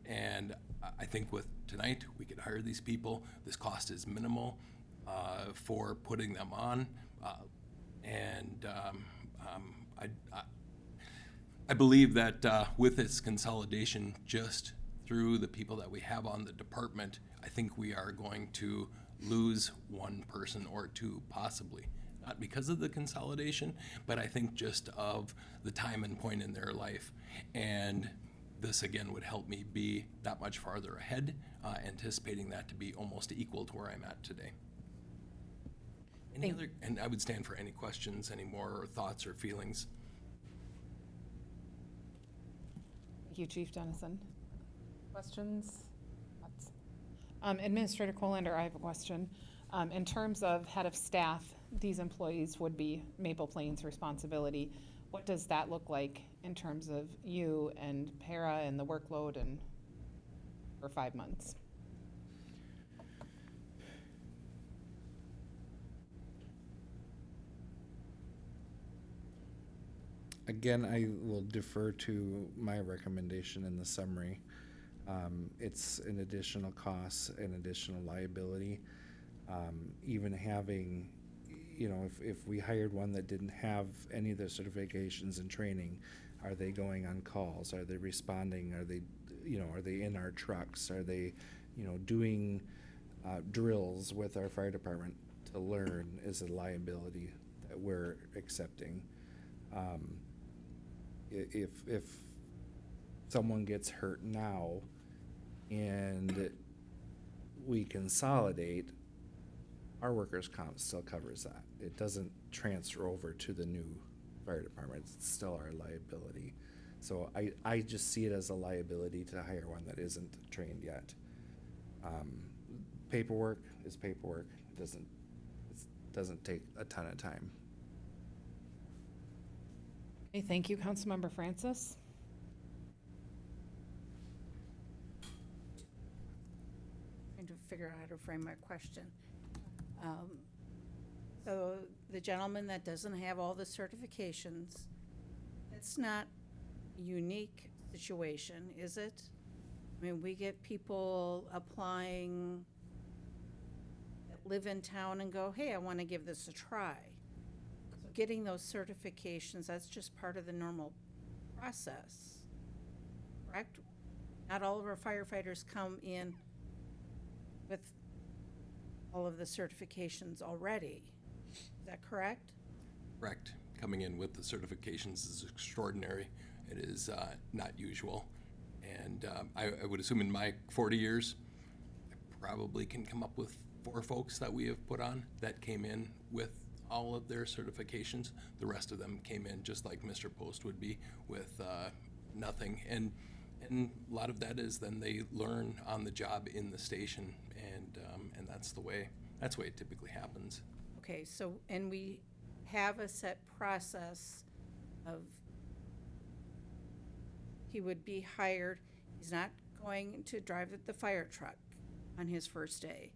And I think with tonight, we could hire these people. This cost is minimal for putting them on. I believe that with this consolidation, just through the people that we have on the department, I think we are going to lose one person or two possibly. Not because of the consolidation, but I think just of the time and point in their life. And this again would help me be that much farther ahead, anticipating that to be almost equal to where I'm at today. Any other, and I would stand for any questions, any more thoughts or feelings. Thank you, Chief Dennison. Questions? Thoughts? Administrator Colander, I have a question. In terms of head of staff, these employees would be Maple Plains' responsibility. What does that look like in terms of you and para and the workload and for 5 months? Again, I will defer to my recommendation in the summary. It's an additional cost, an additional liability. Even having, you know, if we hired one that didn't have any of the certifications and training, are they going on calls? Are they responding? Are they, you know, are they in our trucks? Are they, you know, doing drills with our fire department to learn is a liability that we're accepting. If someone gets hurt now and we consolidate, our workers' comp still covers that. It doesn't transfer over to the new fire department. It's still our liability. So I just see it as a liability to hire one that isn't trained yet. Paperwork is paperwork. It doesn't take a ton of time. Okay, thank you, Councilmember Francis. Trying to figure out how to frame my question. So the gentleman that doesn't have all the certifications, it's not a unique situation, is it? I mean, we get people applying that live in town and go, hey, I want to give this a try. So getting those certifications, that's just part of the normal process, correct? Not all of our firefighters come in with all of the certifications already. Is that correct? Correct. Coming in with the certifications is extraordinary. It is not usual. And I would assume in my 40 years, I probably can come up with 4 folks that we have put on that came in with all of their certifications. The rest of them came in just like Mr. Post would be with nothing. And a lot of that is then they learn on the job in the station, and that's the way it typically happens. Okay, so, and we have a set process of, he would be hired, he's not going to drive the fire truck on his first day.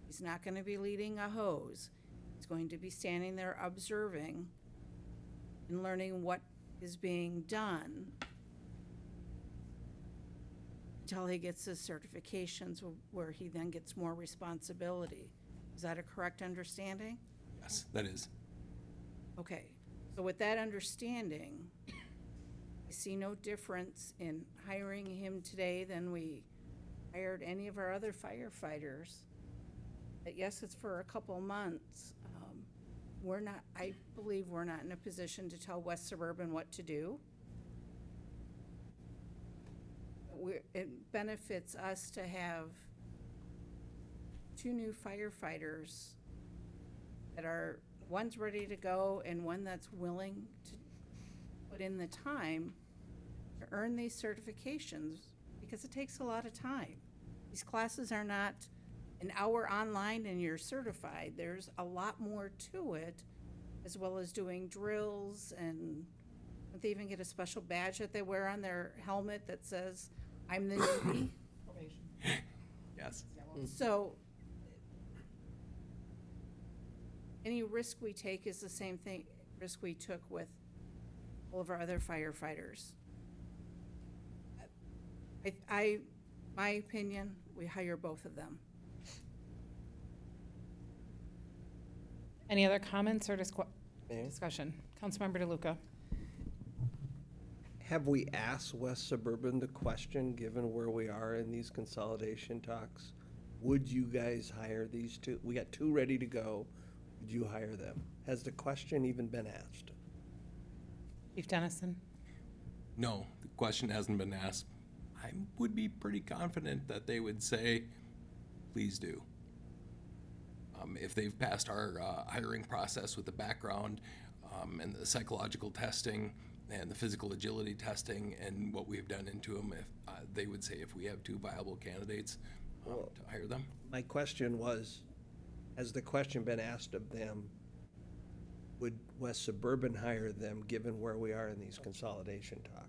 He's not gonna be leading a hose. He's going to be standing there observing and learning what is being done until he gets his certifications, where he then gets more responsibility. Is that a correct understanding? Yes, that is. Okay, so with that understanding, I see no difference in hiring him today than we hired any of our other firefighters. But yes, it's for a couple months. I believe we're not in a position to tell West Suburban what to do. It benefits us to have 2 new firefighters that are, one's ready to go and one that's willing to put in the time to earn these certifications, because it takes a lot of time. These classes are not an hour online and you're certified. There's a lot more to it, as well as doing drills, and they even get a special badge that they wear on their helmet that says, I'm the newbie. Yes. So any risk we take is the same risk we took with all of our other firefighters. My opinion, we hire both of them. Any other comments or Mayor? discussion? Councilmember DeLuca. Have we asked West Suburban the question, given where we are in these consolidation talks? Would you guys hire these two? We got two ready to go. Would you hire them? Has the question even been asked? Chief Dennison. No, the question hasn't been asked. I would be pretty confident that they would say, please do. If they've passed our hiring process with the background and the psychological testing and the physical agility testing and what we've done into them, if they would say if we have two viable candidates to hire them. My question was, has the question been asked of them? Would West Suburban hire them, given where we are in these consolidation talks?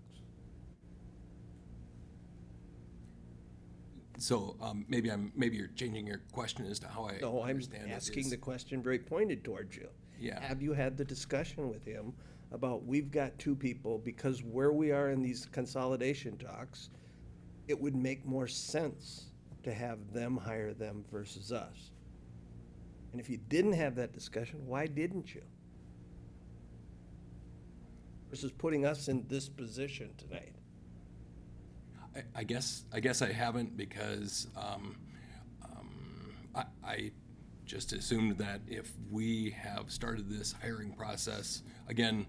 So maybe you're changing your question as to how I No, I'm understand it asking is- the question very pointed towards you. Yeah. Have you had the discussion with him about, we've got two people, because where we are in these consolidation talks, it would make more sense to have them hire them versus us? And if you didn't have that discussion, why didn't you? Versus putting us in this position tonight. I guess I haven't because I just assumed that if we have started this hiring process, again,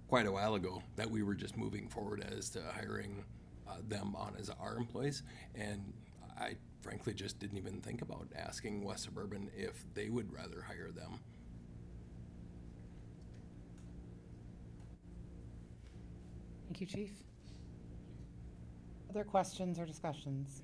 quite a while ago, that we were just moving forward as to hiring them on as our employees. And I frankly just didn't even think about asking West Suburban if they would rather hire them. Thank you, Chief. Other questions or discussions?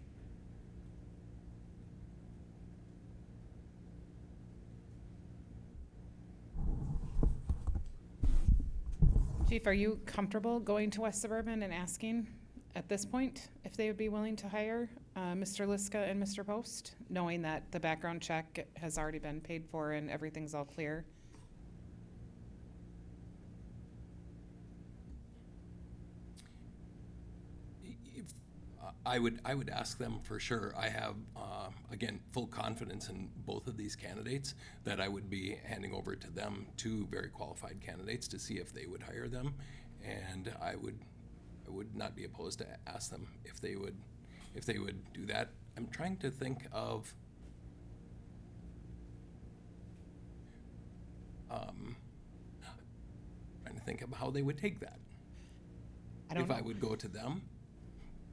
Chief, are you comfortable going to West Suburban and asking at this point if they would be willing to hire Mr. Liska and Mr. Post, knowing that the background check has already been paid for and everything's all clear? I would ask them for sure. I have, again, full confidence in both of these candidates that I would be handing over to them two very qualified candidates to see if they would hire them. And I would not be opposed to ask them if they would do that. I'm trying to think of how they would take that. If I would go to them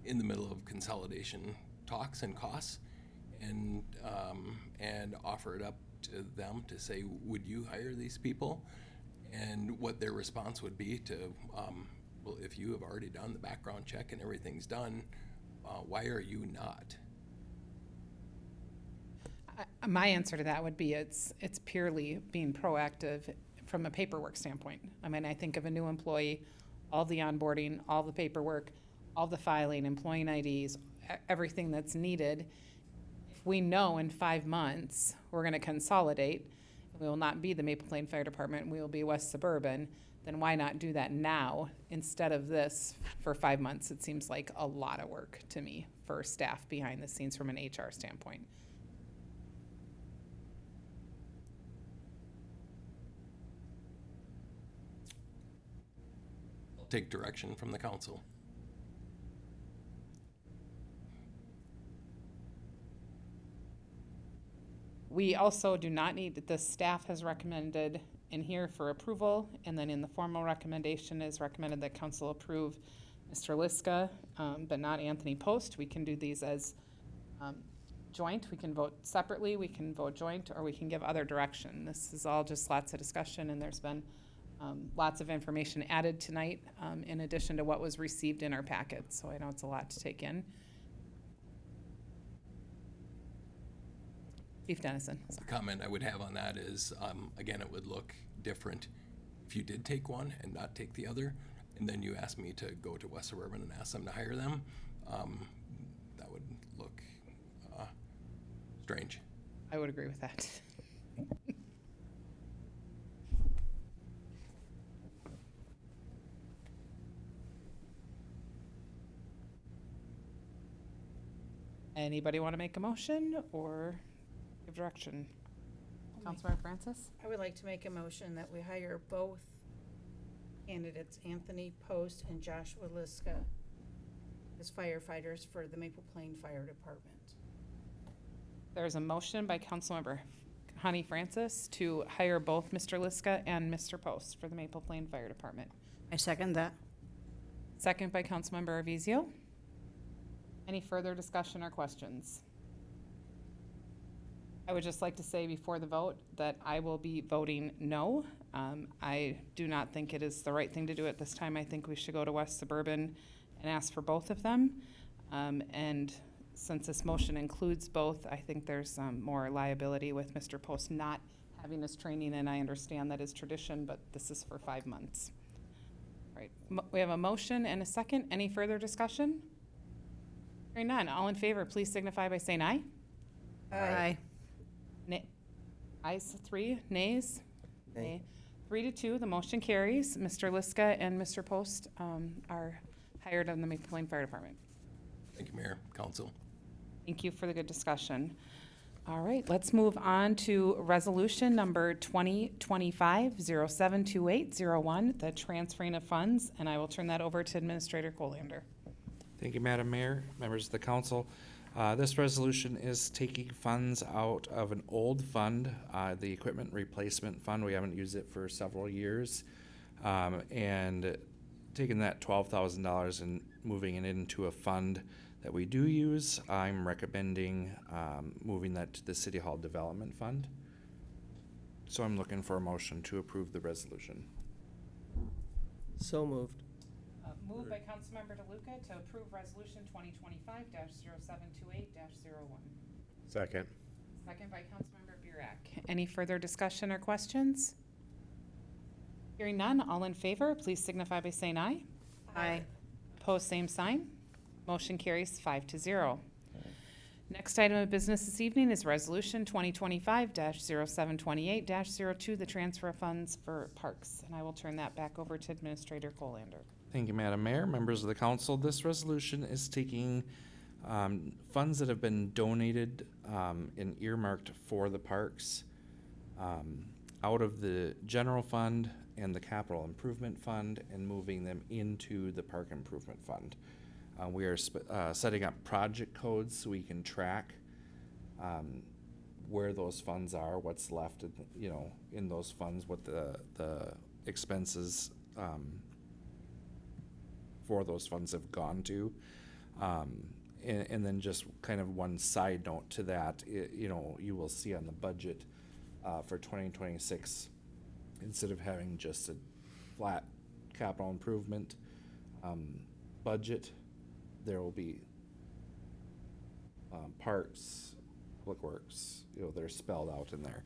in the middle of consolidation talks and costs and offer it up to them to say, would you hire these people? And what their response would be to, well, if you have already done the background check and everything's done, why are you not? My answer to that would be it's purely being proactive from a paperwork standpoint. I mean, I think of a new employee, all the onboarding, all the paperwork, all the filing, employee IDs, everything that's needed. If we know in 5 months we're going to consolidate, we will not be the Maple Plain Fire Department, we will be West Suburban, then why not do that now instead of this for 5 months? It seems like a lot of work to me for staff behind the scenes from an HR standpoint. I'll take direction from the council. We also do not need, the staff has recommended in here for approval, and then in the formal recommendation is recommended that council approve Mr. Liska, but not Anthony Post. We can do these as joint. We can vote separately, we can vote joint, or we can give other direction. This is all just lots of discussion, and there's been lots of information added tonight in addition to what was received in our packet. So I know it's a lot to take in. Chief Dennison. The comment I would have on that is, again, it would look different if you did take one and not take the other, and then you asked me to go to West Suburban and ask them to hire them. That would look strange. I would agree with that. Anybody want to make a motion or give direction? Councilmember Francis? I would like to make a motion that we hire both candidates, Anthony Post and Joshua Liska, as firefighters for the Maple Plain Fire Department. There's a motion by Councilmember Honey Francis to hire both Mr. Liska and Mr. Post for the Maple Plain Fire Department. I second that. Second by Councilmember Arvizo. Any further discussion or questions? I would just like to say before the vote that I will be voting no. I do not think it is the right thing to do at this time. I think we should go to West Suburban and ask for both of them. And since this motion includes both, I think there's more liability with Mr. Post not having his training, and I understand that is tradition, but this is for 5 months. All right, we have a motion and a second. Any further discussion? Hearing none, all in favor, please signify by saying aye. Aye. Nay. Ayes 3, nays? Nay. 3-2, the motion carries. Mr. Liska and Mr. Post are hired on the Maple Plain Fire Department. Thank you, Mayor, Council. Thank you for the good discussion. All right, let's move on to resolution number 2025-072801, the transferring of funds, and I will turn that over to Administrator Colander. Thank you, Madam Mayor, members of the council. This resolution is taking funds out of an old fund, the Equipment Replacement Fund. We haven't used it for several years. And taking that $12,000 and moving it into a fund that we do use. I'm recommending moving that to the City Hall Development Fund. So I'm looking for a motion to approve the resolution. So moved. Moved by Councilmember DeLuca to approve resolution 2025-0728-01. Second. Second by Councilmember Burek. Any further discussion or questions? Hearing none, all in favor, please signify by saying aye. Aye. Opposed, same sign. Motion carries 5-0. Next item of business this evening is resolution 2025-0728-02, the transfer of funds for parks. And I will turn that back over to Administrator Colander. Thank you, Madam Mayor, members of the council. This resolution is taking funds that have been donated and earmarked for the parks out of the general fund and the capital improvement fund and moving them into the park improvement fund. We are setting up project codes so we can track where those funds are, what's left, in those funds, what the expenses for those funds have gone to. And then just kind of one side note to that, you will see on the budget for 2026, instead of having just a flat capital improvement budget, there will be parks, public works, they're spelled out in there.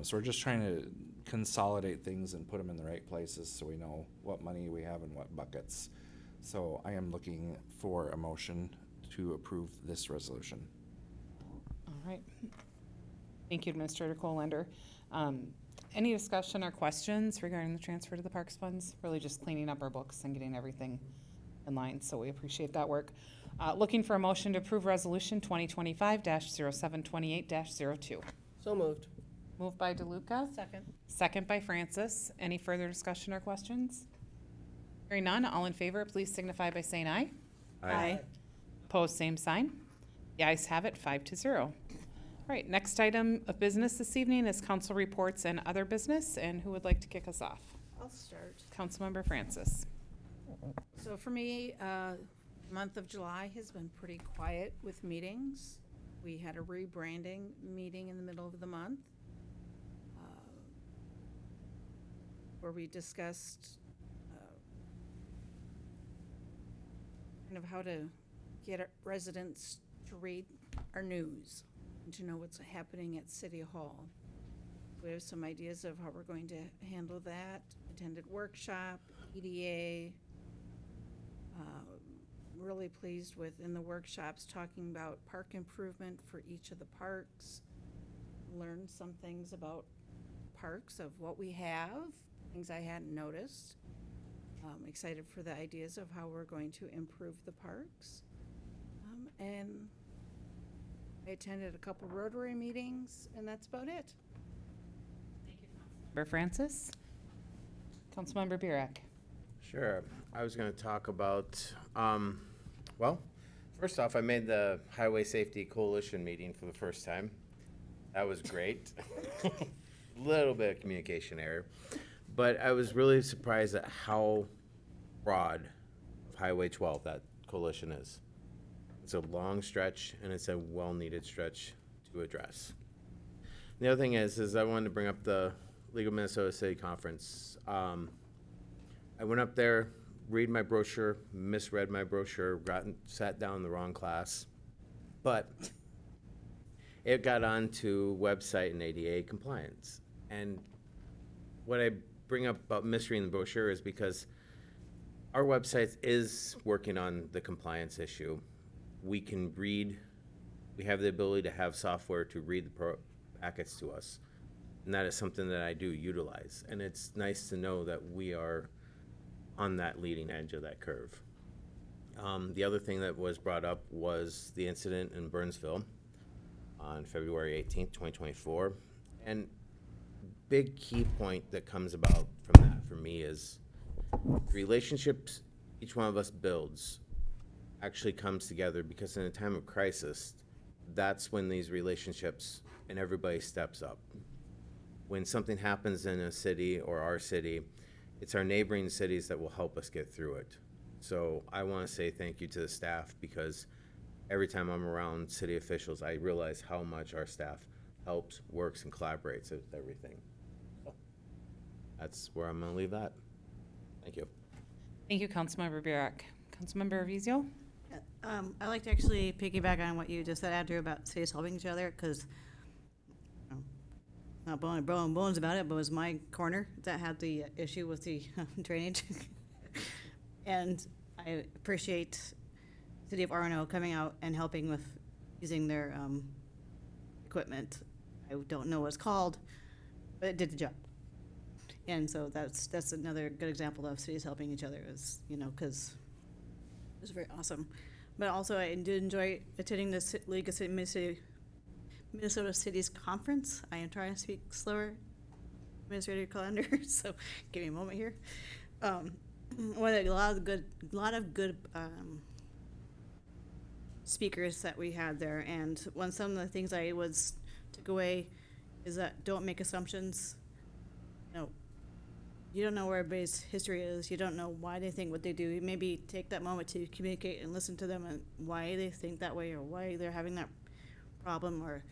So we're just trying to consolidate things and put them in the right places so we know what money we have in what buckets. So I am looking for a motion to approve this resolution. All right. Thank you, Administrator Colander. Any discussion or questions regarding the transfer to the Parks Funds? Really just cleaning up our books and getting everything in line, so we appreciate that work. Looking for a motion to approve Resolution 2025-0728-02. So moved. Moved by DeLuca. Second. Second by Francis. Any further discussion or questions? Hearing none, all in favor, please signify by saying aye. Aye. Opposed, same sign. The ayes have it, 5-0. All right, next item of business this evening is council reports and other business, and who would like to kick us off? I'll start. Councilmember Francis. So for me, month of July has been pretty quiet with meetings. We had a rebranding meeting in the middle of the month where we discussed kind of how to get our residents to read our news and to know what's happening at City Hall. We have some ideas of how we're going to handle that. Attended workshop, EDA. Really pleased with, in the workshops, talking about park improvement for each of the parks. Learned some things about parks, of what we have, things I hadn't noticed. Excited for the ideas of how we're going to improve the parks. And I attended a couple Rotary meetings, and that's about it. Member Francis? Councilmember Burek? Sure. I was going to talk about, well, first off, I made the Highway Safety Coalition meeting for the first time. That was great. Little bit of communication error. But I was really surprised at how broad of Highway 12 that coalition is. It's a long stretch, and it's a well-needed stretch to address. The other thing is I wanted to bring up the League of Minnesota City Conference. I went up there, read my brochure, misread my brochure, sat down in the wrong class, but it got onto website and ADA compliance. And what I bring up about misreading the brochure is because our website is working on the compliance issue. We can read, we have the ability to have software to read the packets to us. And that is something that I do utilize. And it's nice to know that we are on that leading edge of that curve. The other thing that was brought up was the incident in Burnsville on February 18th, 2024. And big key point that comes about from that for me is relationships each one of us builds actually comes together, because in a time of crisis, that's when these relationships and everybody steps up. When something happens in a city or our city, it's our neighboring cities that will help us get through it. So I want to say thank you to the staff, because every time I'm around city officials, I realize how much our staff helps, works, and collaborates with everything. So that's where I'm going to leave that. Thank you. Thank you, Councilmember Burek. Councilmember Vizio? I'd like to actually piggyback on what you just said, Andrew, about cities helping each other, because not blowing bones about it, but it was my corner that had the issue with the drainage. And I appreciate City of Arno coming out and helping with using their equipment. I don't know what it's called, but it did the job. And so that's another good example of cities helping each other, is, you know, because it was very awesome. But also, I did enjoy attending the League of Minnesota Cities Conference. I am trying to speak slower, administrative calendar, so give me a moment here. A lot of good speakers that we had there, and some of the things I took away is that don't make assumptions. You don't know where everybody's history is. You don't know why they think what they do. Maybe take that moment to communicate and listen to them and why they think that way, or why they're having that problem, or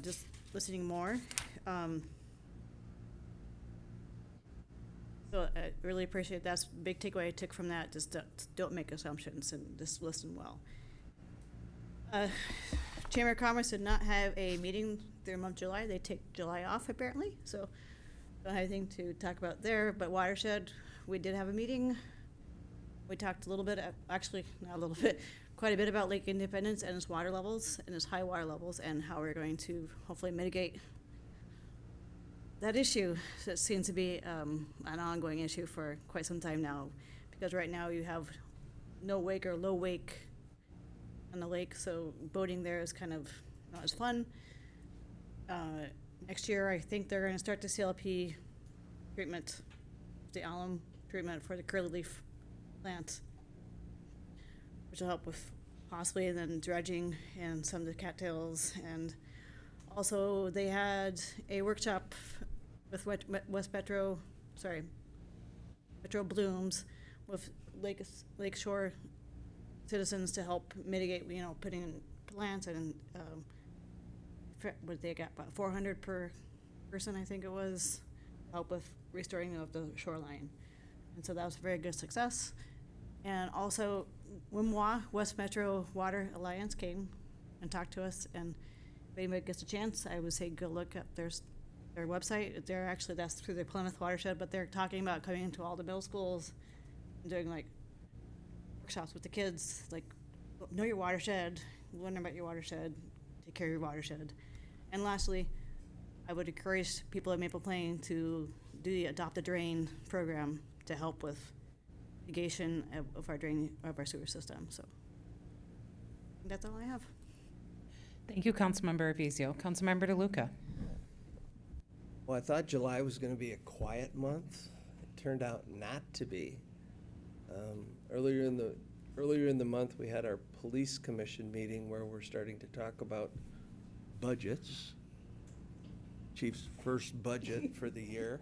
just listening more. So I really appreciate that's a big takeaway I took from that. Just don't make assumptions and just listen well. Chamber of Commerce did not have a meeting through the month of July. They take July off apparently, so don't have anything to talk about there. But Watershed, we did have a meeting. We talked a little bit, actually not a little bit, quite a bit about Lake Independence and its water levels and its high water levels, and how we're going to hopefully mitigate that issue that seems to be an ongoing issue for quite some time now, because right now you have no wake or low wake on the lake, so boating there is kind of not as fun. Next year, I think they're going to start the CLP treatment, the alum treatment for the curly leaf plant, which will help with possibly then dredging and some of the cattails. And also they had a workshop with Metro Blooms with Lakeshore citizens to help mitigate, putting in plants and what they got, about 400 per person, I think it was, help with restoring of the shoreline. And so that was a very good success. And also, WMWA, West Metro Water Alliance, came and talked to us. And if anybody gets a chance, I would say go look at their website. That's through the Plymouth Watershed, but they're talking about coming into all the middle schools and doing workshops with the kids, know your watershed, learn about your watershed, take care of your watershed. And lastly, I would encourage people at Maple Plain to do the Adopt a Drain program to help with mitigation of our sewer system. So that's all I have. Thank you, Councilmember Avizio. Councilmember DeLuca. Well, I thought July was gonna be a quiet month. It turned out not to be. Earlier in the month, we had our police commission meeting where we're starting to talk about budgets. Chief's first budget for the year.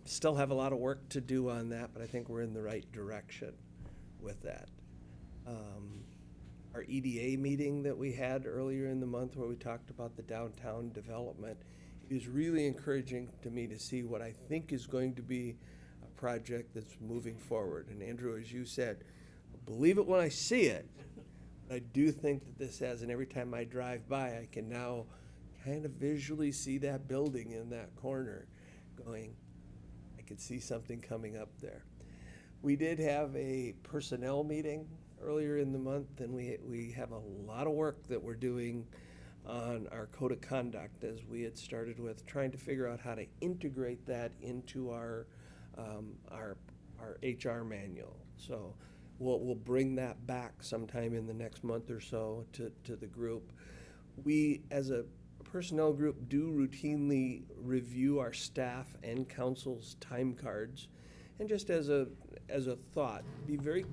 Still have a lot of work to do on that, but I think we're in the right direction with that. Our EDA meeting that we had earlier in the month where we talked about the downtown development is really encouraging to me to see what I think is going to be a project that's moving forward. And Andrew, as you said, believe it when I see it. But I do think that this has, and every time I drive by, I can now kind of visually see that building in that corner going, I could see something coming up there. We did have a personnel meeting earlier in the month, and we have a lot of work that we're doing on our code of conduct, as we had started with trying to figure out how to integrate that into our HR manual. So we'll bring that back sometime in the next month or so to the group. We, as a personnel group, do routinely review our staff and council's time cards. And just as a thought, be very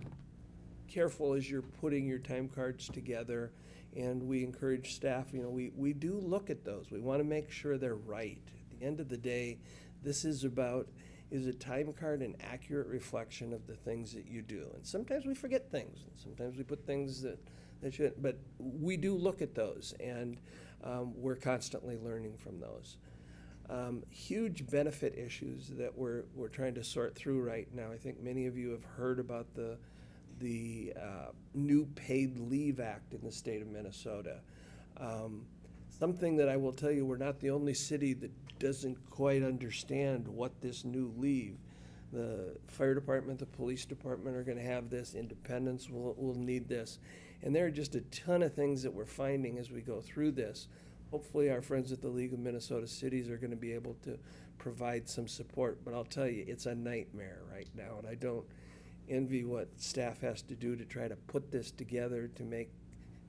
careful as you're putting your time cards together. And we encourage staff, we do look at those. We want to make sure they're right. At the end of the day, this is about, is a time card an accurate reflection of the things that you do? And sometimes we forget things, and sometimes we put things that shouldn't, but we do look at those, and we're constantly learning from those. Huge benefit issues that we're trying to sort through right now. I think many of you have heard about the new Paid Leave Act in the state of Minnesota. Something that I will tell you, we're not the only city that doesn't quite understand what this new leave. The fire department, the police department are gonna have this, independents will need this. And there are just a ton of things that we're finding as we go through this. Hopefully our friends at the League of Minnesota Cities are gonna be able to provide some support, but I'll tell you, it's a nightmare right now, and I don't envy what staff has to do to try to put this together to make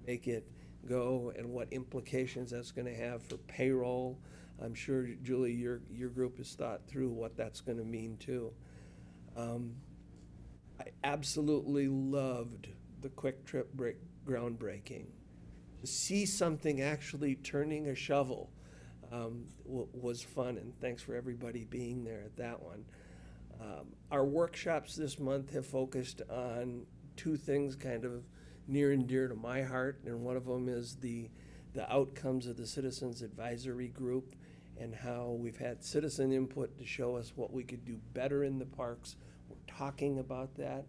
it go, and what implications that's gonna have for payroll. I'm sure, Julie, your group has thought through what that's gonna mean too. I absolutely loved the Quick Trip groundbreaking. To see something actually turning a shovel was fun, and thanks for everybody being there at that one. Our workshops this month have focused on two things kind of near and dear to my heart, and one of them is the outcomes of the Citizens Advisory Group and how we've had citizen input to show us what we could do better in the parks. We're talking about that.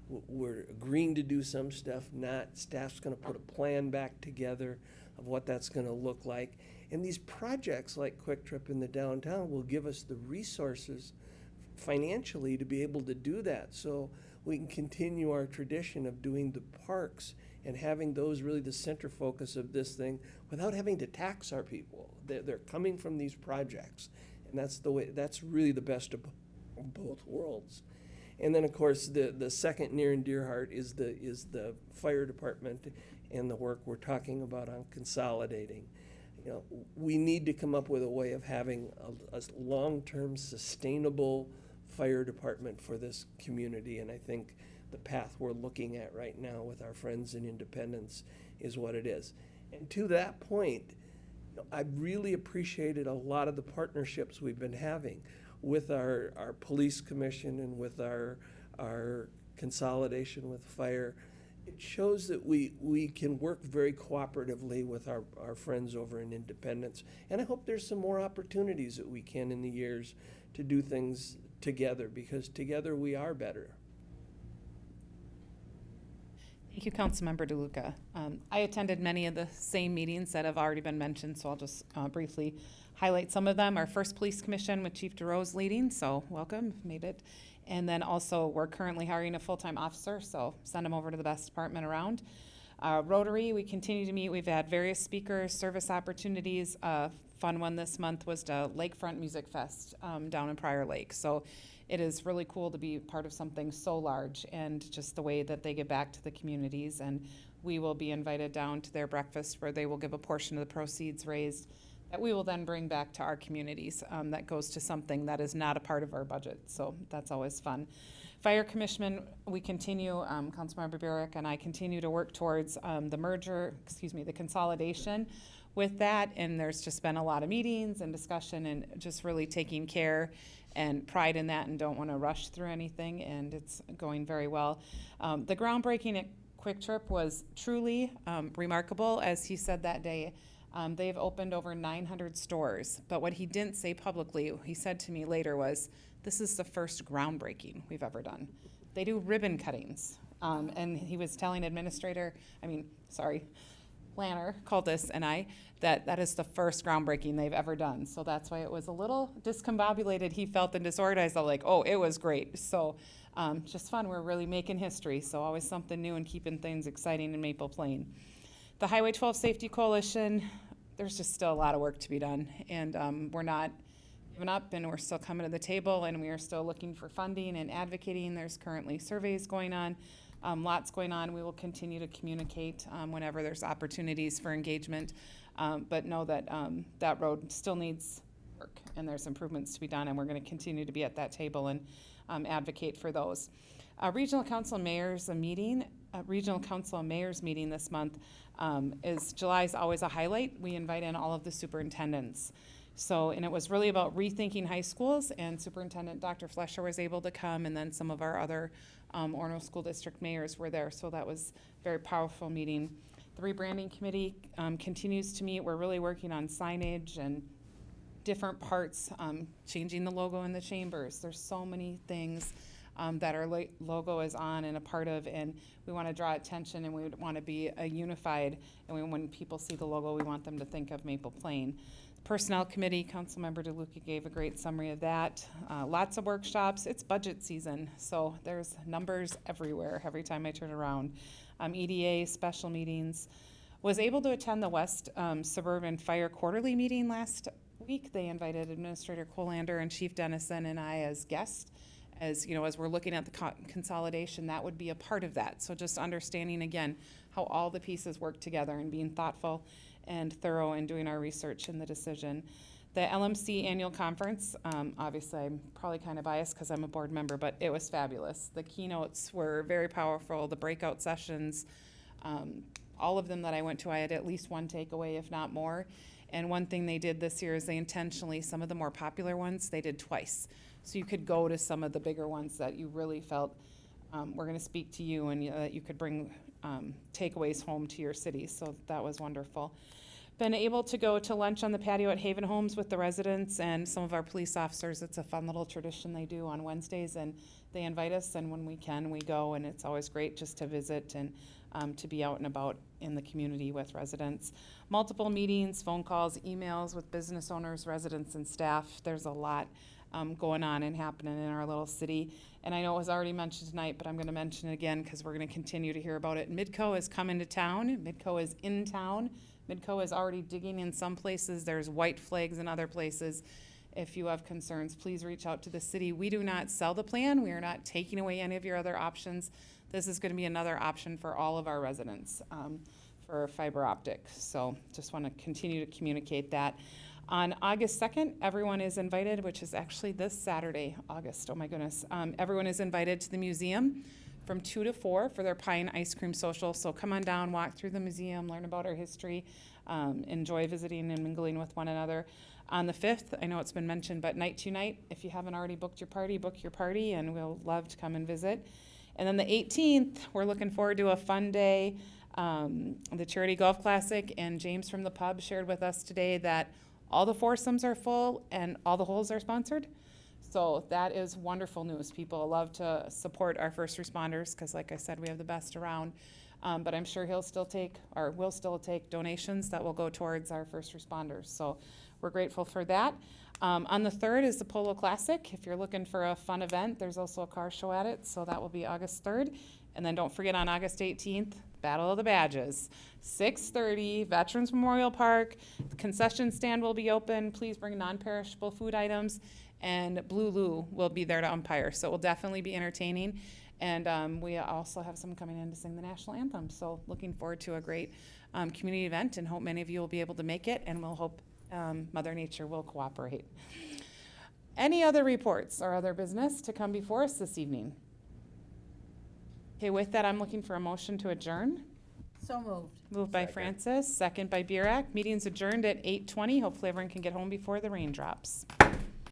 We're agreeing to do some stuff, not. Staff's gonna put a plan back together of what that's gonna look like. And these projects like Quick Trip in the downtown will give us the resources financially to be able to do that. So we can continue our tradition of doing the parks and having those really the center focus of this thing without having to tax our people. They're coming from these projects. And that's really the best of both worlds. And then, of course, the second near and dear heart is the fire department and the work we're talking about on consolidating. We need to come up with a way of having a long-term sustainable fire department for this community, and I think the path we're looking at right now with our friends in Independence is what it is. And to that point, I've really appreciated a lot of the partnerships we've been having with our police commission and with our consolidation with fire. It shows that we can work very cooperatively with our friends over in Independence. And I hope there's some more opportunities that we can in the years to do things together, because together we are better. Thank you, Councilmember DeLuca. I attended many of the same meetings that have already been mentioned, so I'll just briefly highlight some of them. Our first police commission with Chief DeRose leading, so welcome, made it. And then also, we're currently hiring a full-time officer, so send them over to the best department around. Rotary, we continue to meet. We've had various speakers, service opportunities. Fun one this month was the Lakefront Music Fest down in Prior Lake. So it is really cool to be part of something so large, and just the way that they give back to the communities. And we will be invited down to their breakfast where they will give a portion of the proceeds raised that we will then bring back to our communities. That goes to something that is not a part of our budget, so that's always fun. Fire Commission, we continue, Councilmember Burek and I continue to work towards the consolidation with that, and there's just been a lot of meetings and discussion and just really taking care and pride in that, and don't want to rush through anything, and it's going very well. The groundbreaking at Quick Trip was truly remarkable, as he said that day. They've opened over 900 stores, but what he didn't say publicly, he said to me later, was, this is the first groundbreaking we've ever done. They do ribbon cuttings, and he was telling Lanner called us and I, that is the first groundbreaking they've ever done. So that's why it was a little discombobulated, he felt, and disorganized. I'm like, oh, it was great. So just fun, we're really making history, so always something new and keeping things exciting in Maple Plain. The Highway 12 Safety Coalition, there's just still a lot of work to be done, and we're not giving up, and we're still coming to the table, and we are still looking for funding and advocating. There's currently surveys going on, lots going on. We will continue to communicate whenever there's opportunities for engagement, but know that that road still needs work, and there's improvements to be done, and we're going to continue to be at that table and advocate for those. Regional Council and Mayors meeting this month is July's always a highlight. We invite in all of the superintendents. So, and it was really about rethinking high schools, and Superintendent Dr. Flesher was able to come, and then some of our other Orono School District mayors were there, so that was a very powerful meeting. The rebranding committee continues to meet. We're really working on signage and different parts, changing the logo in the chambers. There's so many things that our logo is on and a part of, and we want to draw attention, and we want to be a unified, and when people see the logo, we want them to think of Maple Plain. Personnel Committee, Councilmember DeLuca gave a great summary of that. Lots of workshops. It's budget season, so there's numbers everywhere every time I turn around. EDA, special meetings. Was able to attend the West Suburban Fire Quarterly meeting last week. They invited Administrator Colander and Chief Dennison and I as guests. As you know, as we're looking at the consolidation, that would be a part of that. So just understanding again how all the pieces work together and being thoughtful and thorough in doing our research in the decision. The LMC annual conference, obviously I'm probably kind of biased because I'm a board member, but it was fabulous. The keynotes were very powerful, the breakout sessions, all of them that I went to, I had at least one takeaway, if not more. And one thing they did this year is they intentionally, some of the more popular ones, they did twice. So you could go to some of the bigger ones that you really felt were going to speak to you, and that you could bring takeaways home to your city. So that was wonderful. Been able to go to lunch on the patio at Haven Homes with the residents and some of our police officers. It's a fun little tradition they do on Wednesdays, and they invite us, and when we can, we go, and it's always great just to visit and to be out and about in the community with residents. Multiple meetings, phone calls, emails with business owners, residents, and staff. There's a lot going on and happening in our little city. And I know it was already mentioned tonight, but I'm going to mention it again because we're going to continue to hear about it. Midco is coming to town. Midco is in town. Midco is already digging in some places. There's white flags in other places. If you have concerns, please reach out to the city. We do not sell the plan. We are not taking away any of your other options. This is going to be another option for all of our residents for fiber optic. So just want to continue to communicate that. On August 2nd, everyone is invited, which is actually this Saturday, August, oh my goodness. Everyone is invited to the museum from 2 to 4 for their pie and ice cream social. So come on down, walk through the museum, learn about our history, enjoy visiting and mingling with one another. On the 5th, I know it's been mentioned, but Night to Night, if you haven't already booked your party, book your party, and we'll love to come and visit. And then the 18th, we're looking forward to a fun day, the Charity Golf Classic, and James from the pub shared with us today that all the foursomes are full and all the holes are sponsored. So that is wonderful news. People love to support our first responders because, like I said, we have the best around. But I'm sure will still take donations that will go towards our first responders. So we're grateful for that. On the 3rd is the Polo Classic. If you're looking for a fun event, there's also a car show at it. So that will be August 3rd. And then don't forget on August 18th, Battle of the Badges, 6:30, Veterans Memorial Park. The concession stand will be open. Please bring non-perishable food items. and Blue Lou will be there to umpire. So it will definitely be entertaining. And we also have some coming in to sing the national anthem. So looking forward to a great community event, and hope many of you will be able to make it, and we'll hope Mother Nature will cooperate. Any other reports or other business to come before us this evening? Okay, with that, I'm looking for a motion to adjourn. So moved. Moved by Francis, second by Burek. Meeting's adjourned at 8:20. Hopefully everyone can get home before the rain drops.